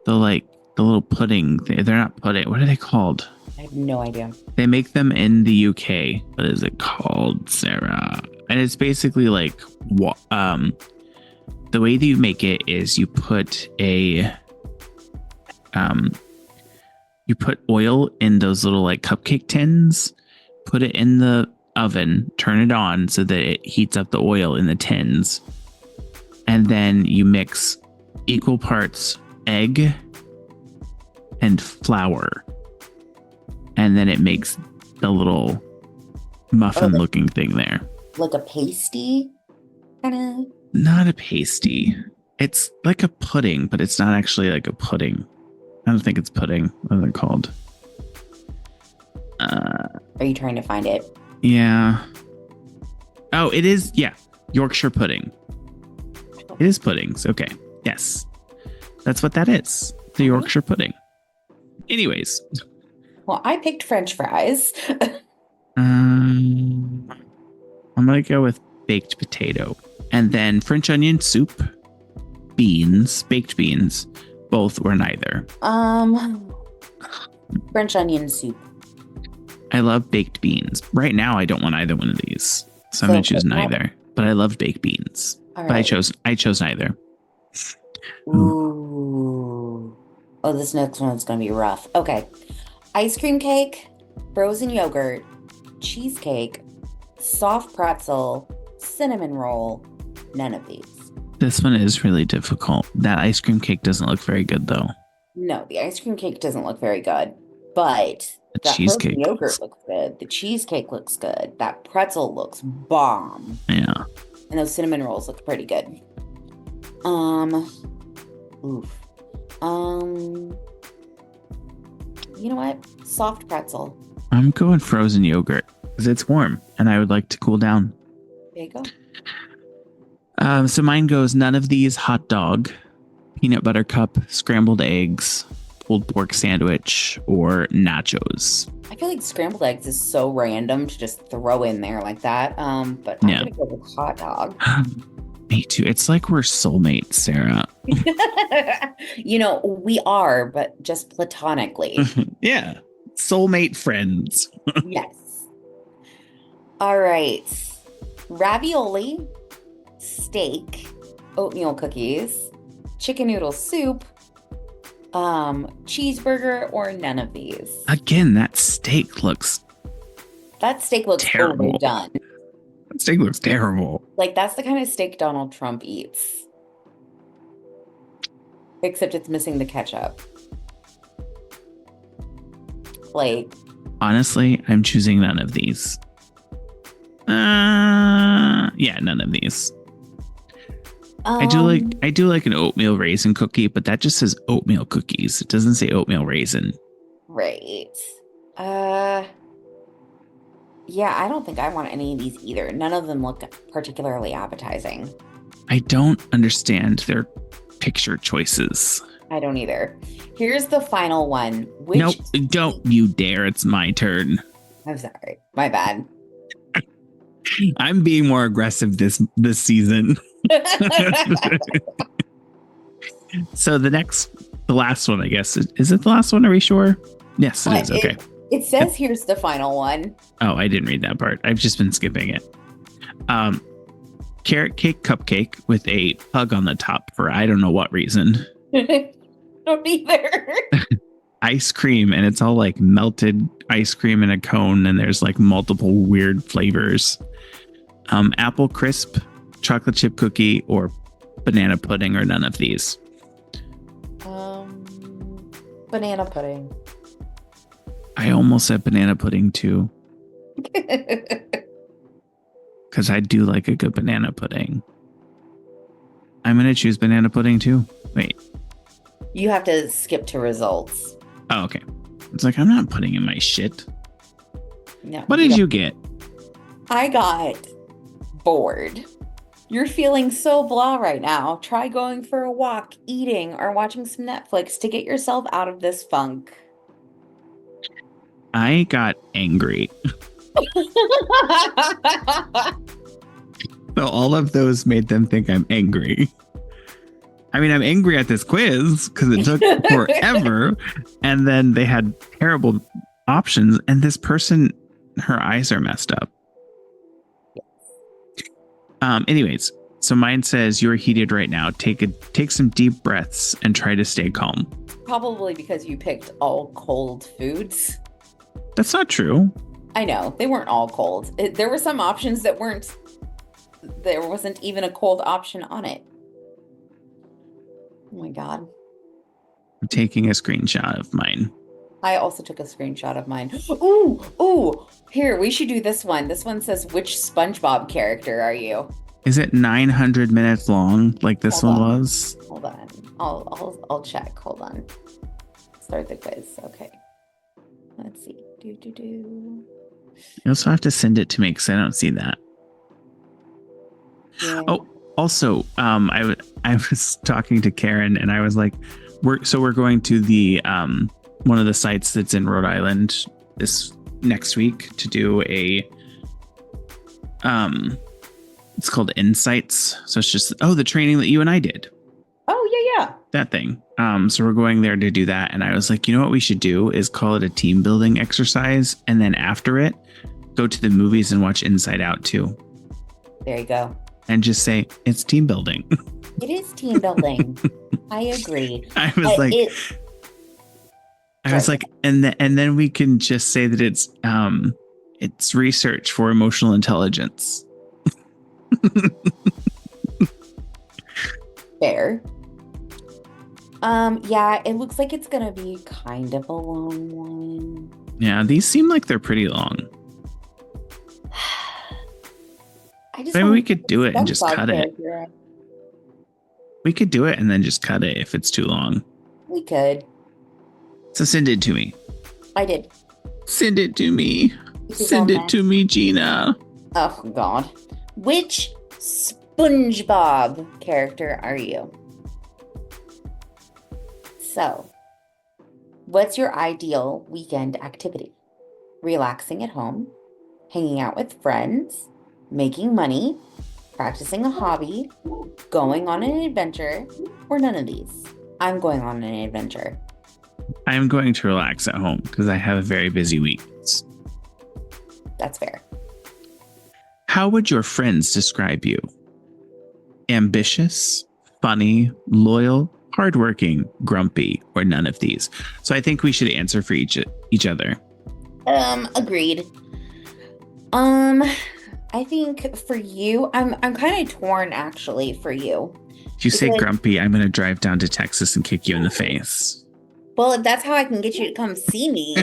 little pudding. They're not pudding. What are they called? I have no idea. They make them in the UK. What is it called, Sarah? And it's basically like, the way that you make it is you put oil in those little like cupcake tins, put it in the oven, turn it on so that it heats up the oil in the tins. And then you mix equal parts egg and flour. And then it makes the little muffin looking thing there. Like a pasty, kind of? Not a pasty. It's like a pudding, but it's not actually like a pudding. I don't think it's pudding. What are they called? Are you trying to find it? Yeah. Oh, it is. Yeah. Yorkshire pudding. It is puddings. Okay. Yes. That's what that is. The Yorkshire pudding. Anyways. Well, I picked French fries. I'm going to go with baked potato. And then French onion soup, beans, baked beans. Both were neither. French onion soup. I love baked beans. Right now, I don't want either one of these. So I'm going to choose neither. But I love baked beans. All right. But I chose neither. Ooh. Oh, this next one's going to be rough. Okay. Ice cream cake, frozen yogurt, cheesecake, soft pretzel, cinnamon roll, none of these. This one is really difficult. That ice cream cake doesn't look very good, though. No, the ice cream cake doesn't look very good, but The that cheesecake frozen yogurt looks good. The cheesecake looks good. That pretzel looks bomb. Yeah. And those cinnamon rolls look pretty good. Oof. You know what? Soft pretzel. I'm going frozen yogurt because it's warm and I would like to cool down. There you go. So mine goes none of these: hot dog, peanut butter cup, scrambled eggs, pulled pork sandwich, or nachos. I feel like scrambled eggs is so random to just throw in there like that. But I'm gonna go with hot dog. Me too. It's like we're soulmates, Sarah. You know, we are, but just platonically. Yeah. Soulmate friends. Yes. All right. Ravioli, steak, oatmeal cookies, chicken noodle soup, cheeseburger, or none of these. Again, that steak looks terrible. Overdone. That steak looks terrible. Like, that's the kind of steak Donald Trump eats. Except it's missing the ketchup. Like, honestly, I'm choosing none of these. Yeah, none of these. I do like an oatmeal raisin cookie, but that just says oatmeal cookies. It doesn't say oatmeal raisin. Right. Yeah, I don't think I want any of these either. None of them look particularly appetizing. I don't understand their picture choices. I don't either. Here's the final one. Nope, don't you dare. It's my turn. I'm sorry. My bad. I'm being more aggressive this season. So the last one, I guess. Is it the last one? Are we sure? Yes, it is. Okay. It says here's the final one. Oh, I didn't read that part. I've just been skipping it. Um, carrot cake cupcake with a pug on the top for I don't know what reason. Don't either. Ice cream, and it's all like melted ice cream in a cone, and there's like multiple weird flavors. Apple crisp, chocolate chip cookie, or banana pudding, or none of these. Banana pudding. I almost said banana pudding too, because I do like a good banana pudding. I'm going to choose banana pudding too. Wait. You have to skip to results. Oh, okay. It's like, I'm not putting in my shit. No. What did you get? I got bored. You're feeling so blah right now. Try going for a walk, eating, or watching some Netflix to get yourself out of this funk. I got angry. So all of those made them think I'm angry. I mean, I'm angry at this quiz because it took forever. And then they had terrible options. And this person, her eyes are messed up. Anyways, so mine says you're heated right now. Take some deep breaths and try to stay calm. Probably because you picked all cold foods. That's not true. I know. They weren't all cold. There were some options that weren't. There wasn't even a cold option on it. Oh my God. I'm taking a screenshot of mine. I also took a screenshot of mine. Ooh. Here, we should do this one. This one says, which SpongeBob character are you? Is it 900 minutes long like this Hold one on. was? Hold on. I'll check. Hold on. Start the quiz. Okay. Let's see. Do. You also have to send it to me because I don't see that. Yeah. Oh, also, I was talking to Karen and I was like, we're going to the one of the sites that's in Rhode Island this next week to do a it's called Insights. So it's just the training that you and I did. Oh yeah. That thing. So we're going there to do that. And I was like, you know what we should do is call it a team building exercise. And then after it, go to the movies and watch Inside Out too. There you go. And just say it's team building. It is team building. I agree. I was like, and then we can just say that it's research for emotional intelligence. Fair. Yeah, it looks like it's gonna be kind of a long one. Yeah, these seem like they're pretty long. Maybe we could do it and just cut it. We could do it and then just cut it if it's too long. We could. So send it to me. I did. Send it to me. Send it to me, Gina. Oh, God. Which SpongeBob character are you? So, what's your ideal weekend activity? Relaxing at home, hanging out with friends, making money, practicing a hobby, going on an adventure, or none of these? I'm going on an adventure. I'm going to relax at home because I have a very busy week. That's fair. How would your friends describe you? Ambitious, funny, loyal, hardworking, grumpy, or none of these? So I think we should answer for each other. Agreed. I think for you, I'm kind of torn actually for you. If you say grumpy, I'm going to drive down to Texas and kick you in the face. Well, if that's how I can get you to come see me.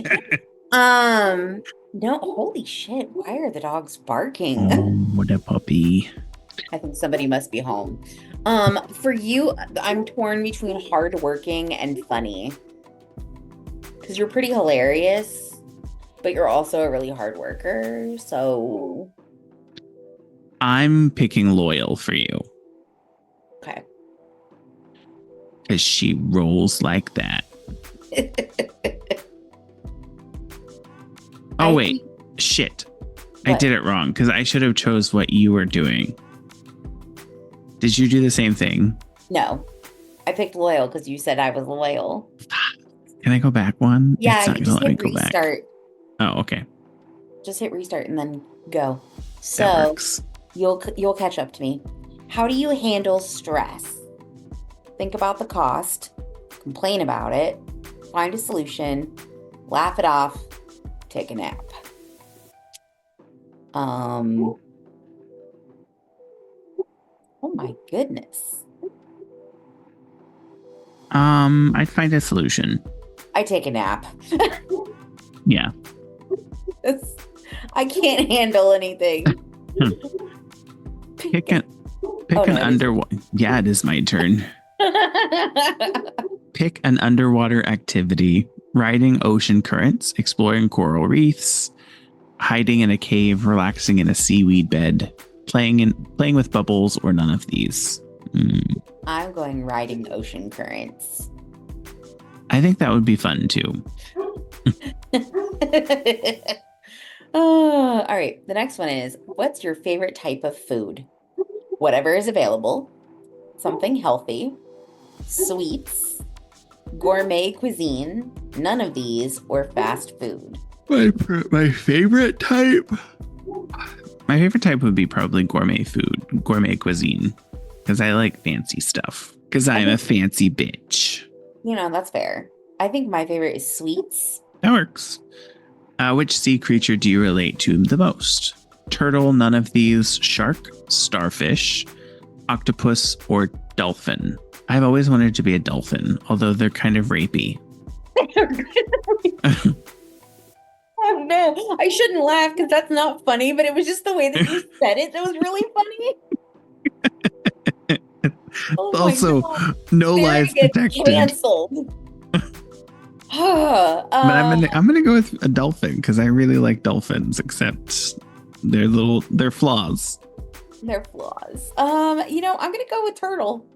No, holy shit. Why are the dogs barking? Oh, what a puppy. I think somebody must be home. For you, I'm torn between hardworking and funny. Because you're pretty hilarious, but you're also a really hard worker. So I'm picking loyal for you. Okay. Because she rolls like that. Oh, wait. Shit. What? I did it wrong because I should have chose what you were doing. Did you do the same thing? No. I picked loyal because you said I was loyal. Can I go back one? Yeah, it's not just gonna hit restart. Oh, okay. Just hit restart and then go. That So works. You'll catch up to me. How do you handle stress? Think about the cost, complain about it, find a solution, laugh it off, take a nap. Oh my goodness. I'd find a solution. I take a nap. Yeah. I can't handle anything. Pick an underwater. Yeah, it is my turn. Pick an underwater activity: riding ocean currents, exploring coral reefs, hiding in a cave, relaxing in a seaweed bed, playing with bubbles, or none of these. I'm going riding ocean currents. I think that would be fun too. All right. The next one is, what's your favorite type of food? Whatever is available, something healthy, sweets, gourmet cuisine, none of these, or fast food. My favorite type? My favorite type would be probably gourmet food, gourmet cuisine, because I like fancy stuff, because I'm a fancy bitch. That's fair. I think my favorite is sweets. That works. Which sea creature do you relate to the most? Turtle, none of these, shark, starfish, octopus, or dolphin? I've always wanted to be a dolphin, although they're kind of rapey. Oh no, I shouldn't laugh because that's not funny, but it was just the way that you said it that was really funny. Oh also, no lies detected. Canceled. But I'm gonna go with a dolphin because I really like dolphins, except they're flaws. They're flaws. I'm gonna go with turtle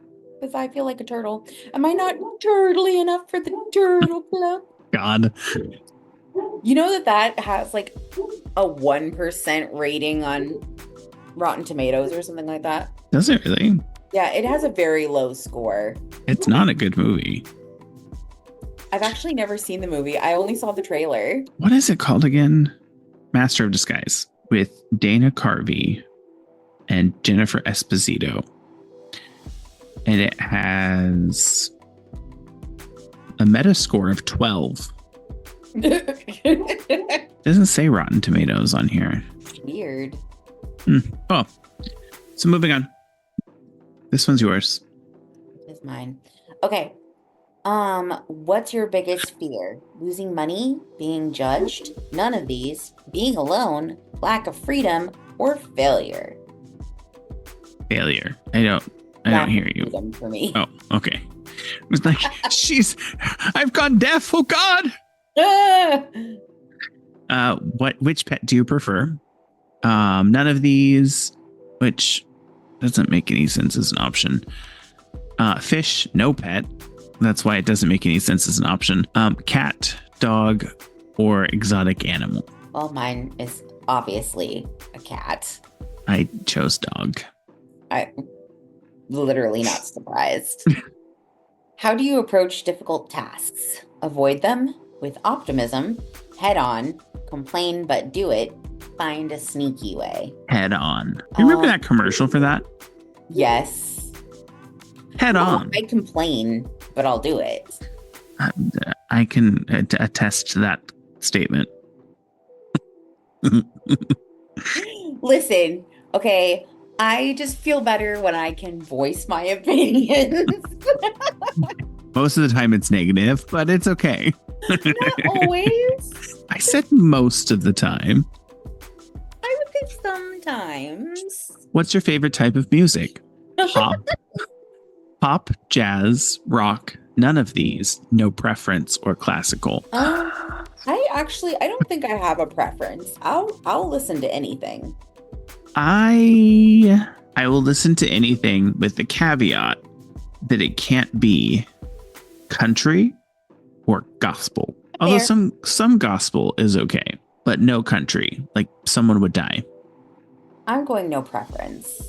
because I feel like a turtle. Am I not turtly enough for the turtle club? God. You know that has like a 1% rating on Rotten Tomatoes or something like that? Does it really? Yeah, it has a very low score. It's not a good movie. I've actually never seen the movie. I only saw the trailer. What is it called again? Master of Disguise with Dana Carvey and Jennifer Esposito. And it has a Metascore of 12. Doesn't say Rotten Tomatoes on here. Weird. Oh, so moving on. This one's yours. It's mine. Okay. What's your biggest fear? Losing money, being judged, none of these, being alone, lack of freedom, or failure? Failure. I don't hear you. For me. Oh, okay. It was like, I've gone deaf. Oh God. Which pet do you prefer? None of these, which doesn't make any sense as an option. Fish, no pet. That's why it doesn't make any sense as an option. Cat, dog, or exotic animal. Well, mine is obviously a cat. I chose dog. I'm literally not surprised. How do you approach difficult tasks? Avoid them with optimism, head on, complain but do it, find a sneaky way. Head on. You remember that commercial for that? Yes. Head on. I complain, but I'll do it. I can attest to that statement. Listen, okay, I just feel better when I can voice my opinions. Most of the time it's negative, but it's okay. Not always. I said most of the time. I would say sometimes. What's your favorite type of music? Pop, jazz, rock, none of these, no preference, or classical. I don't think I have a preference. I'll listen to anything. I will listen to anything with the caveat that it can't be country or gospel. Although some gospel is okay, but no country. Like someone would die. I'm going no preference.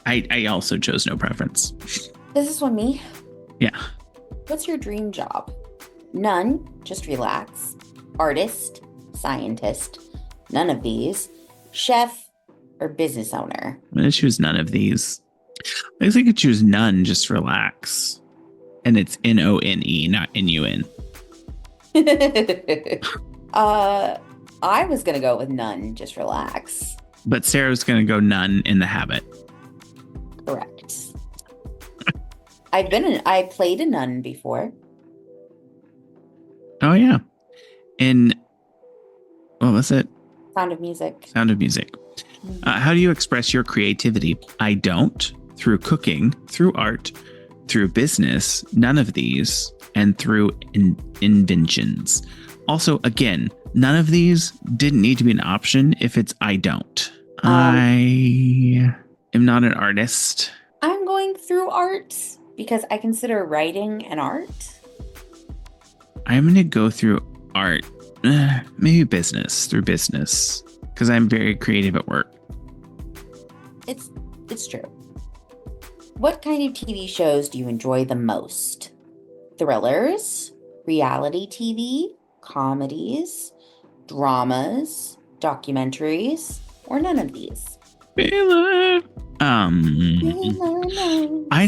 I also chose no preference. Is this one me? Yeah. What's your dream job? None, just relax. Artist, scientist, none of these. Chef, or business owner? I'm going to choose none of these. I guess I could choose none, just relax. And it's None, not Nun. I was gonna go with none, just relax. But Sarah was going to go none in the habit. Correct. I played a nun before. Oh, yeah. In, what was it? Sound of Music. Sound of Music. How do you express your creativity? I don't. Through cooking, through art, through business, none of these, and through inventions. Also, again, none of these didn't need to be an option if it's I don't. I am not an artist. I'm going through art because I consider writing an art. I'm going to go through art. Maybe business, through business, because I'm very creative at work. It's true. What kind of TV shows do you enjoy the most? Thrillers, reality TV, comedies, dramas, documentaries, or none of these? I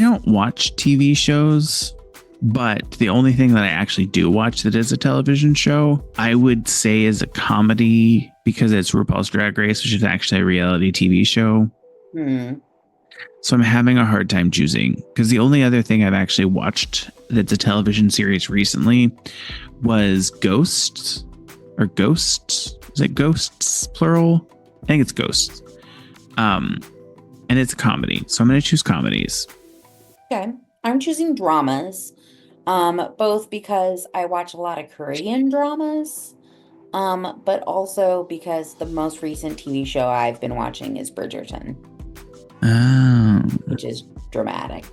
don't watch TV shows, but the only thing that I actually do watch that is a television show, I would say is a comedy, because it's RuPaul's Drag Race, which is actually a reality TV show. So I'm having a hard time choosing, because the only other thing I've actually watched that's a television series recently was Ghosts, or Ghosts. Is it Ghosts plural? I think it's Ghosts. And it's a comedy, so I'm going to choose comedies. Okay, I'm choosing dramas, both because I watch a lot of Korean dramas, but also because the most recent TV show I've been watching is Bridgerton. Oh. Which is dramatic.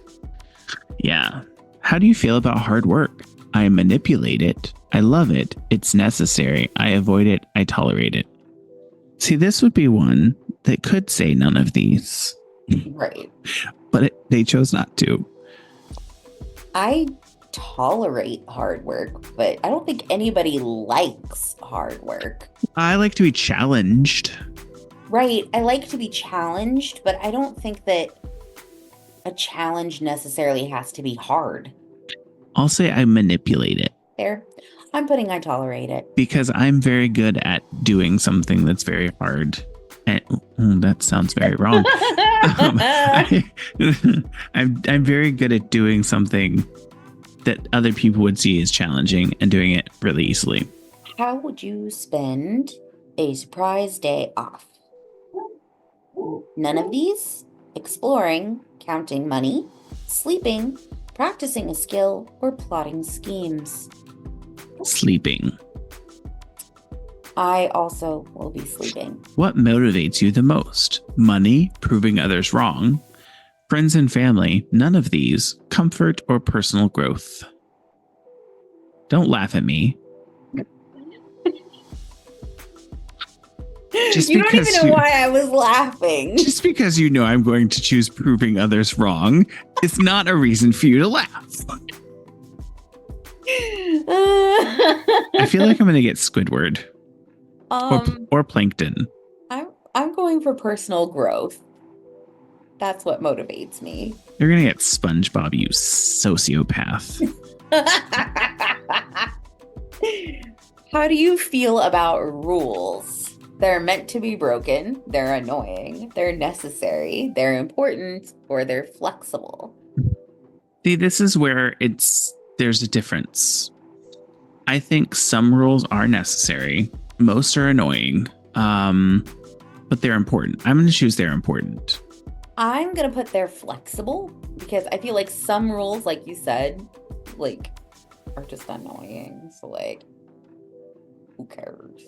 Yeah. How do you feel about hard work? I manipulate it. I love it. It's necessary. I avoid it. I tolerate it. See, this would be one that could say none of these. Right. But they chose not to. I tolerate hard work, but I don't think anybody likes hard work. I like to be challenged. Right. I like to be challenged, but I don't think that a challenge necessarily has to be hard. I'll say I manipulate it. There. I'm putting I tolerate it. Because I'm very good at doing something that's very hard. And that sounds very wrong. I'm very good at doing something that other people would see as challenging and doing it really easily. How would you spend a surprise day off? None of these? Exploring, counting money, sleeping, practicing a skill, or plotting schemes? Sleeping. I also will be sleeping. What motivates you the most? Money, proving others wrong, friends and family, none of these, comfort or personal growth. Don't laugh at me. You don't even know why I was laughing. Just because you know I'm going to choose proving others wrong, it's not a reason for you to laugh. I feel like I'm going to get Squidward. Or Plankton. I'm going for personal growth. That's what motivates me. You're going to get SpongeBob, you sociopath. How do you feel about rules? They're meant to be broken. They're annoying. They're necessary. They're important, or they're flexible. See, this is where there's a difference. I think some rules are necessary. Most are annoying, but they're important. I'm going to choose they're important. I'm going to put they're flexible because I feel like some rules, like you said, are just annoying. So, who cares?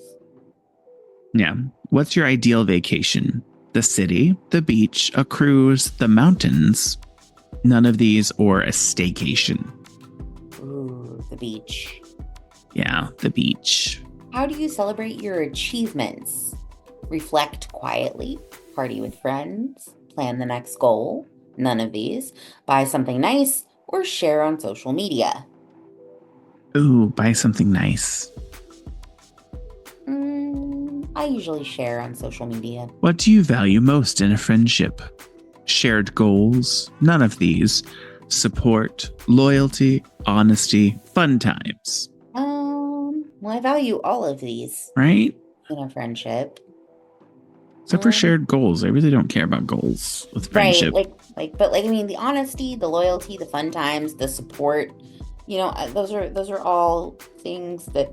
Yeah. What's your ideal vacation? The city, the beach, a cruise, the mountains, none of these, or a staycation? Ooh, the beach. Yeah, the beach. How do you celebrate your achievements? Reflect quietly, party with friends, plan the next goal, none of these, buy something nice, or share on social media? Ooh, buy something nice. I usually share on social media. What do you value most in a friendship? Shared goals? None of these. Support, loyalty, honesty, fun times. Well, I value all of these Right? in a friendship. Except for shared goals. I really don't care about goals with friendship. Right. But I mean, the honesty, the loyalty, the fun times, the support, those are all things that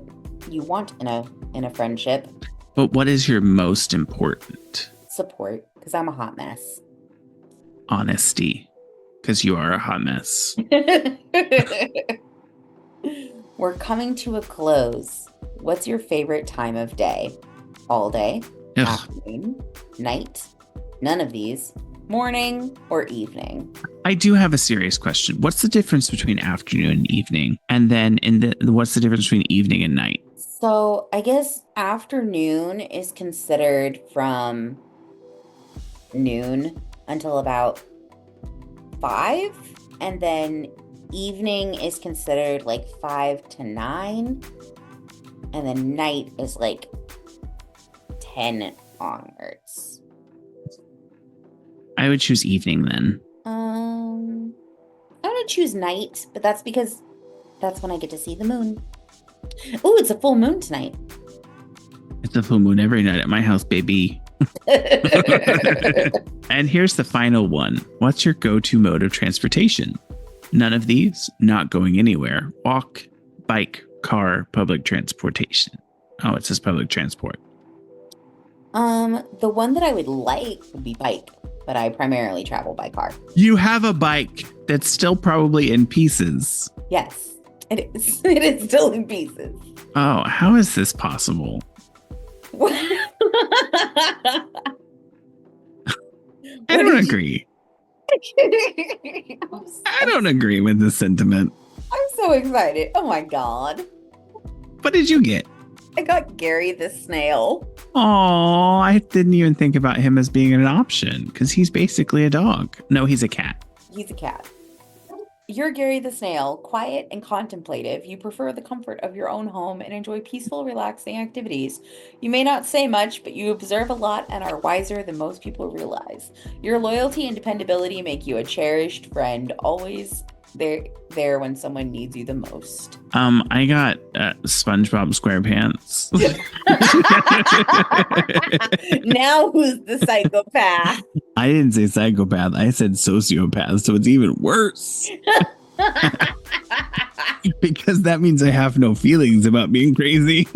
you want in a friendship. But what is your most important? Support, because I'm a hot mess. Honesty, because you are a hot mess. We're coming to a close. What's your favorite time of day? All day, afternoon, night, none of these, morning, or evening? I do have a serious question. What's the difference between afternoon and evening? And then what's the difference between evening and night? So I guess afternoon is considered from noon until about 5, and then evening is considered like 5 to 9, and then night is like 10 onwards. I would choose evening then. I'm gonna choose night, but that's because that's when I get to see the moon. Oh, it's a full moon tonight. It's a full moon every night at my house, baby. And here's the final one. What's your go-to mode of transportation? None of these, not going anywhere. Walk, bike, car, public transportation. Oh, it says public transport. The one that I would like would be bike, but I primarily travel by car. You have a bike that's still probably in pieces. Yes, it is. It is still in pieces. Oh, how is this possible? I don't agree. I don't agree with this sentiment. I'm so excited. Oh my God. What did you get? I got Gary the snail. Oh, I didn't even think about him as being an option because he's basically a dog. No, he's a cat. He's a cat. You're Gary the snail, quiet and contemplative. You prefer the comfort of your own home and enjoy peaceful, relaxing activities. You may not say much, but you observe a lot and are wiser than most people realize. Your loyalty and dependability make you a cherished friend, always there when someone needs you the most. I got SpongeBob SquarePants. Now who's the psychopath? I didn't say psychopath. I said sociopath, so it's even worse. Because that means I have no feelings about being crazy.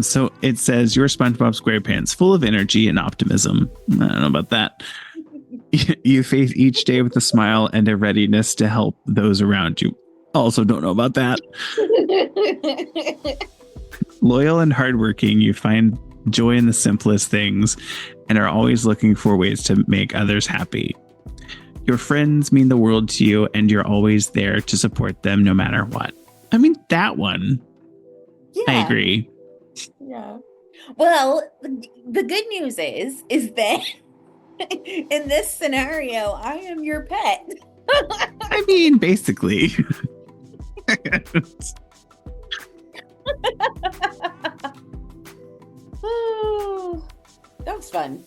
So it says you're SpongeBob SquarePants, full of energy and optimism. I don't know about that. You face each day with a smile and a readiness to help those around you. Also don't know about that. Loyal and hardworking, you find joy in the simplest things and are always looking for ways to make others happy. Your friends mean the world to you and you're always there to support them no matter what. I mean, that one. Yeah. I agree. Yeah. Well, the good news is that in this scenario, I am your pet. I mean, basically. Oh, that was fun.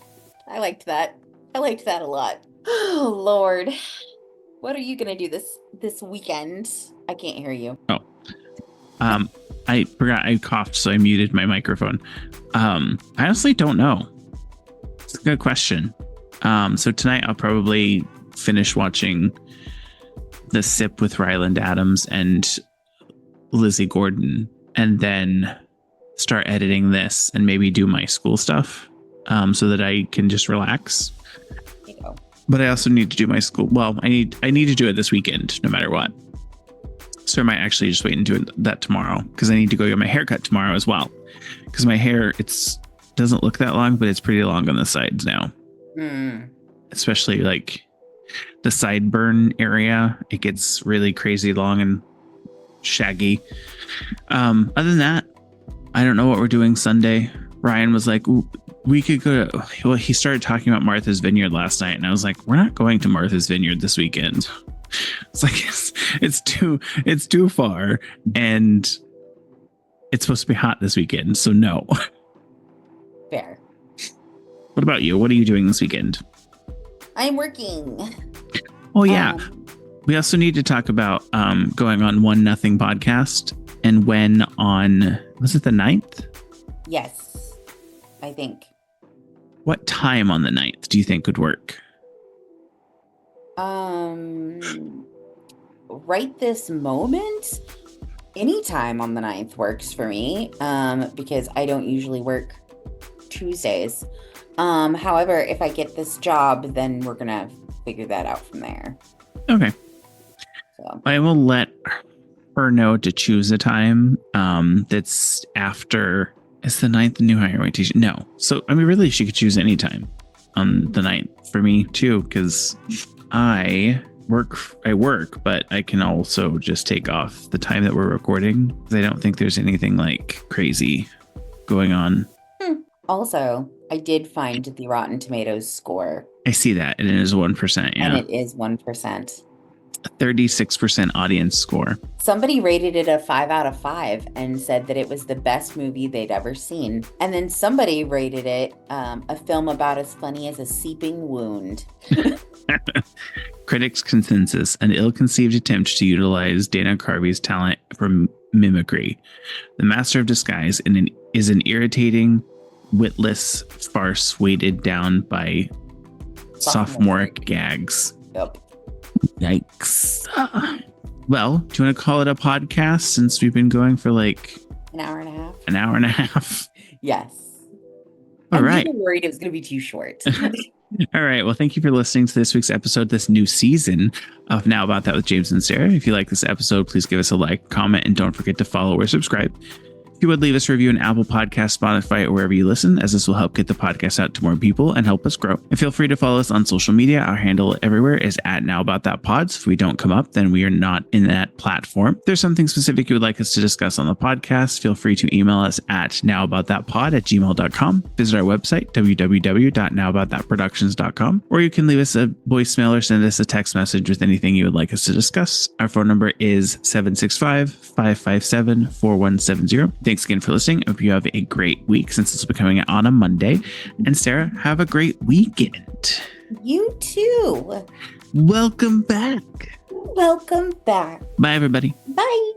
I liked that. I liked that a lot. Oh, Lord. What are you going to do this weekend? I can't hear you. Oh. I forgot I coughed, so I muted my microphone. I honestly don't know. It's a good question. So tonight I'll probably finish watching The Sip with Ryland Adams and Lizzie Gordon, and then start editing this and maybe do my school stuff, so that I can just relax. There you go. But I also need to do my school. Well, I need to do it this weekend, no matter what. So I might actually just wait and do that tomorrow because I need to go get my hair cut tomorrow as well. Because my hair, doesn't look that long, but it's pretty long on the sides now. Especially like the sideburn area. It gets really crazy long and shaggy. Other than that, I don't know what we're doing Sunday. Ryan was like, we could go to, well, he started talking about Martha's Vineyard last night. And I was like, we're not going to Martha's Vineyard this weekend. It's like, it's too far. And it's supposed to be hot this weekend, so no. Fair. What about you? What are you doing this weekend? I'm working. Oh, yeah. We also need to talk about going on 1-0 podcast and when on, was it the 9th? Yes, I think. What time on the 9th do you think would work? Right this moment, anytime on the 9th works for me, because I don't usually work Tuesdays. However, if I get this job, then we're gonna figure that out from there. Okay. So I will let her know to choose a time that's after. Is the 9th the new hire orientation? No. So, I mean, really, she could choose any time on the 9th for me, too, because I work, but I can also just take off the time that we're recording, because I don't think there's anything like crazy going on. Also, I did find the Rotten Tomatoes score. I see that, and it is 1%. Yeah. And it is 1%. A 36% audience score. Somebody rated it a 5 out of 5 and said that it was the best movie they'd ever seen. And then somebody rated it a film about as funny as a seeping wound. Critics' consensus: an ill-conceived attempt to utilize Dana Carvey's talent for mimicry. The Master of Disguise is an irritating, witless farce weighted down by sophomoric gags. Yep. Yikes. Well, do you want to call it a podcast since we've been going for like an hour and a half? An hour and a half. Yes. All right. I'm worried it was going to be too short. All right. Well, thank you for listening to this week's episode, this new season of Now About That with James and Sarah. If you like this episode, please give us a like, comment, and don't forget to follow or subscribe. If you would leave us a review on Apple Podcasts, Spotify, or wherever you listen, as this will help get the podcast out to more people and help us grow. And feel free to follow us on social media. Our handle everywhere is @NowAboutThatPod. So if we don't come up, then we are not in that platform. If there's something specific you would like us to discuss on the podcast, feel free to email us at nowaboutthatpod@gmail.com. Visit our website, www.nowaboutthatproductions.com, or you can leave us a voicemail or send us a text message with anything you would like us to discuss. Our phone number is 765-557-4170. Thanks again for listening. I hope you have a great week since it's becoming on a Monday. And Sarah, have a great weekend. You too. Welcome back. Welcome back. Bye, everybody. Bye.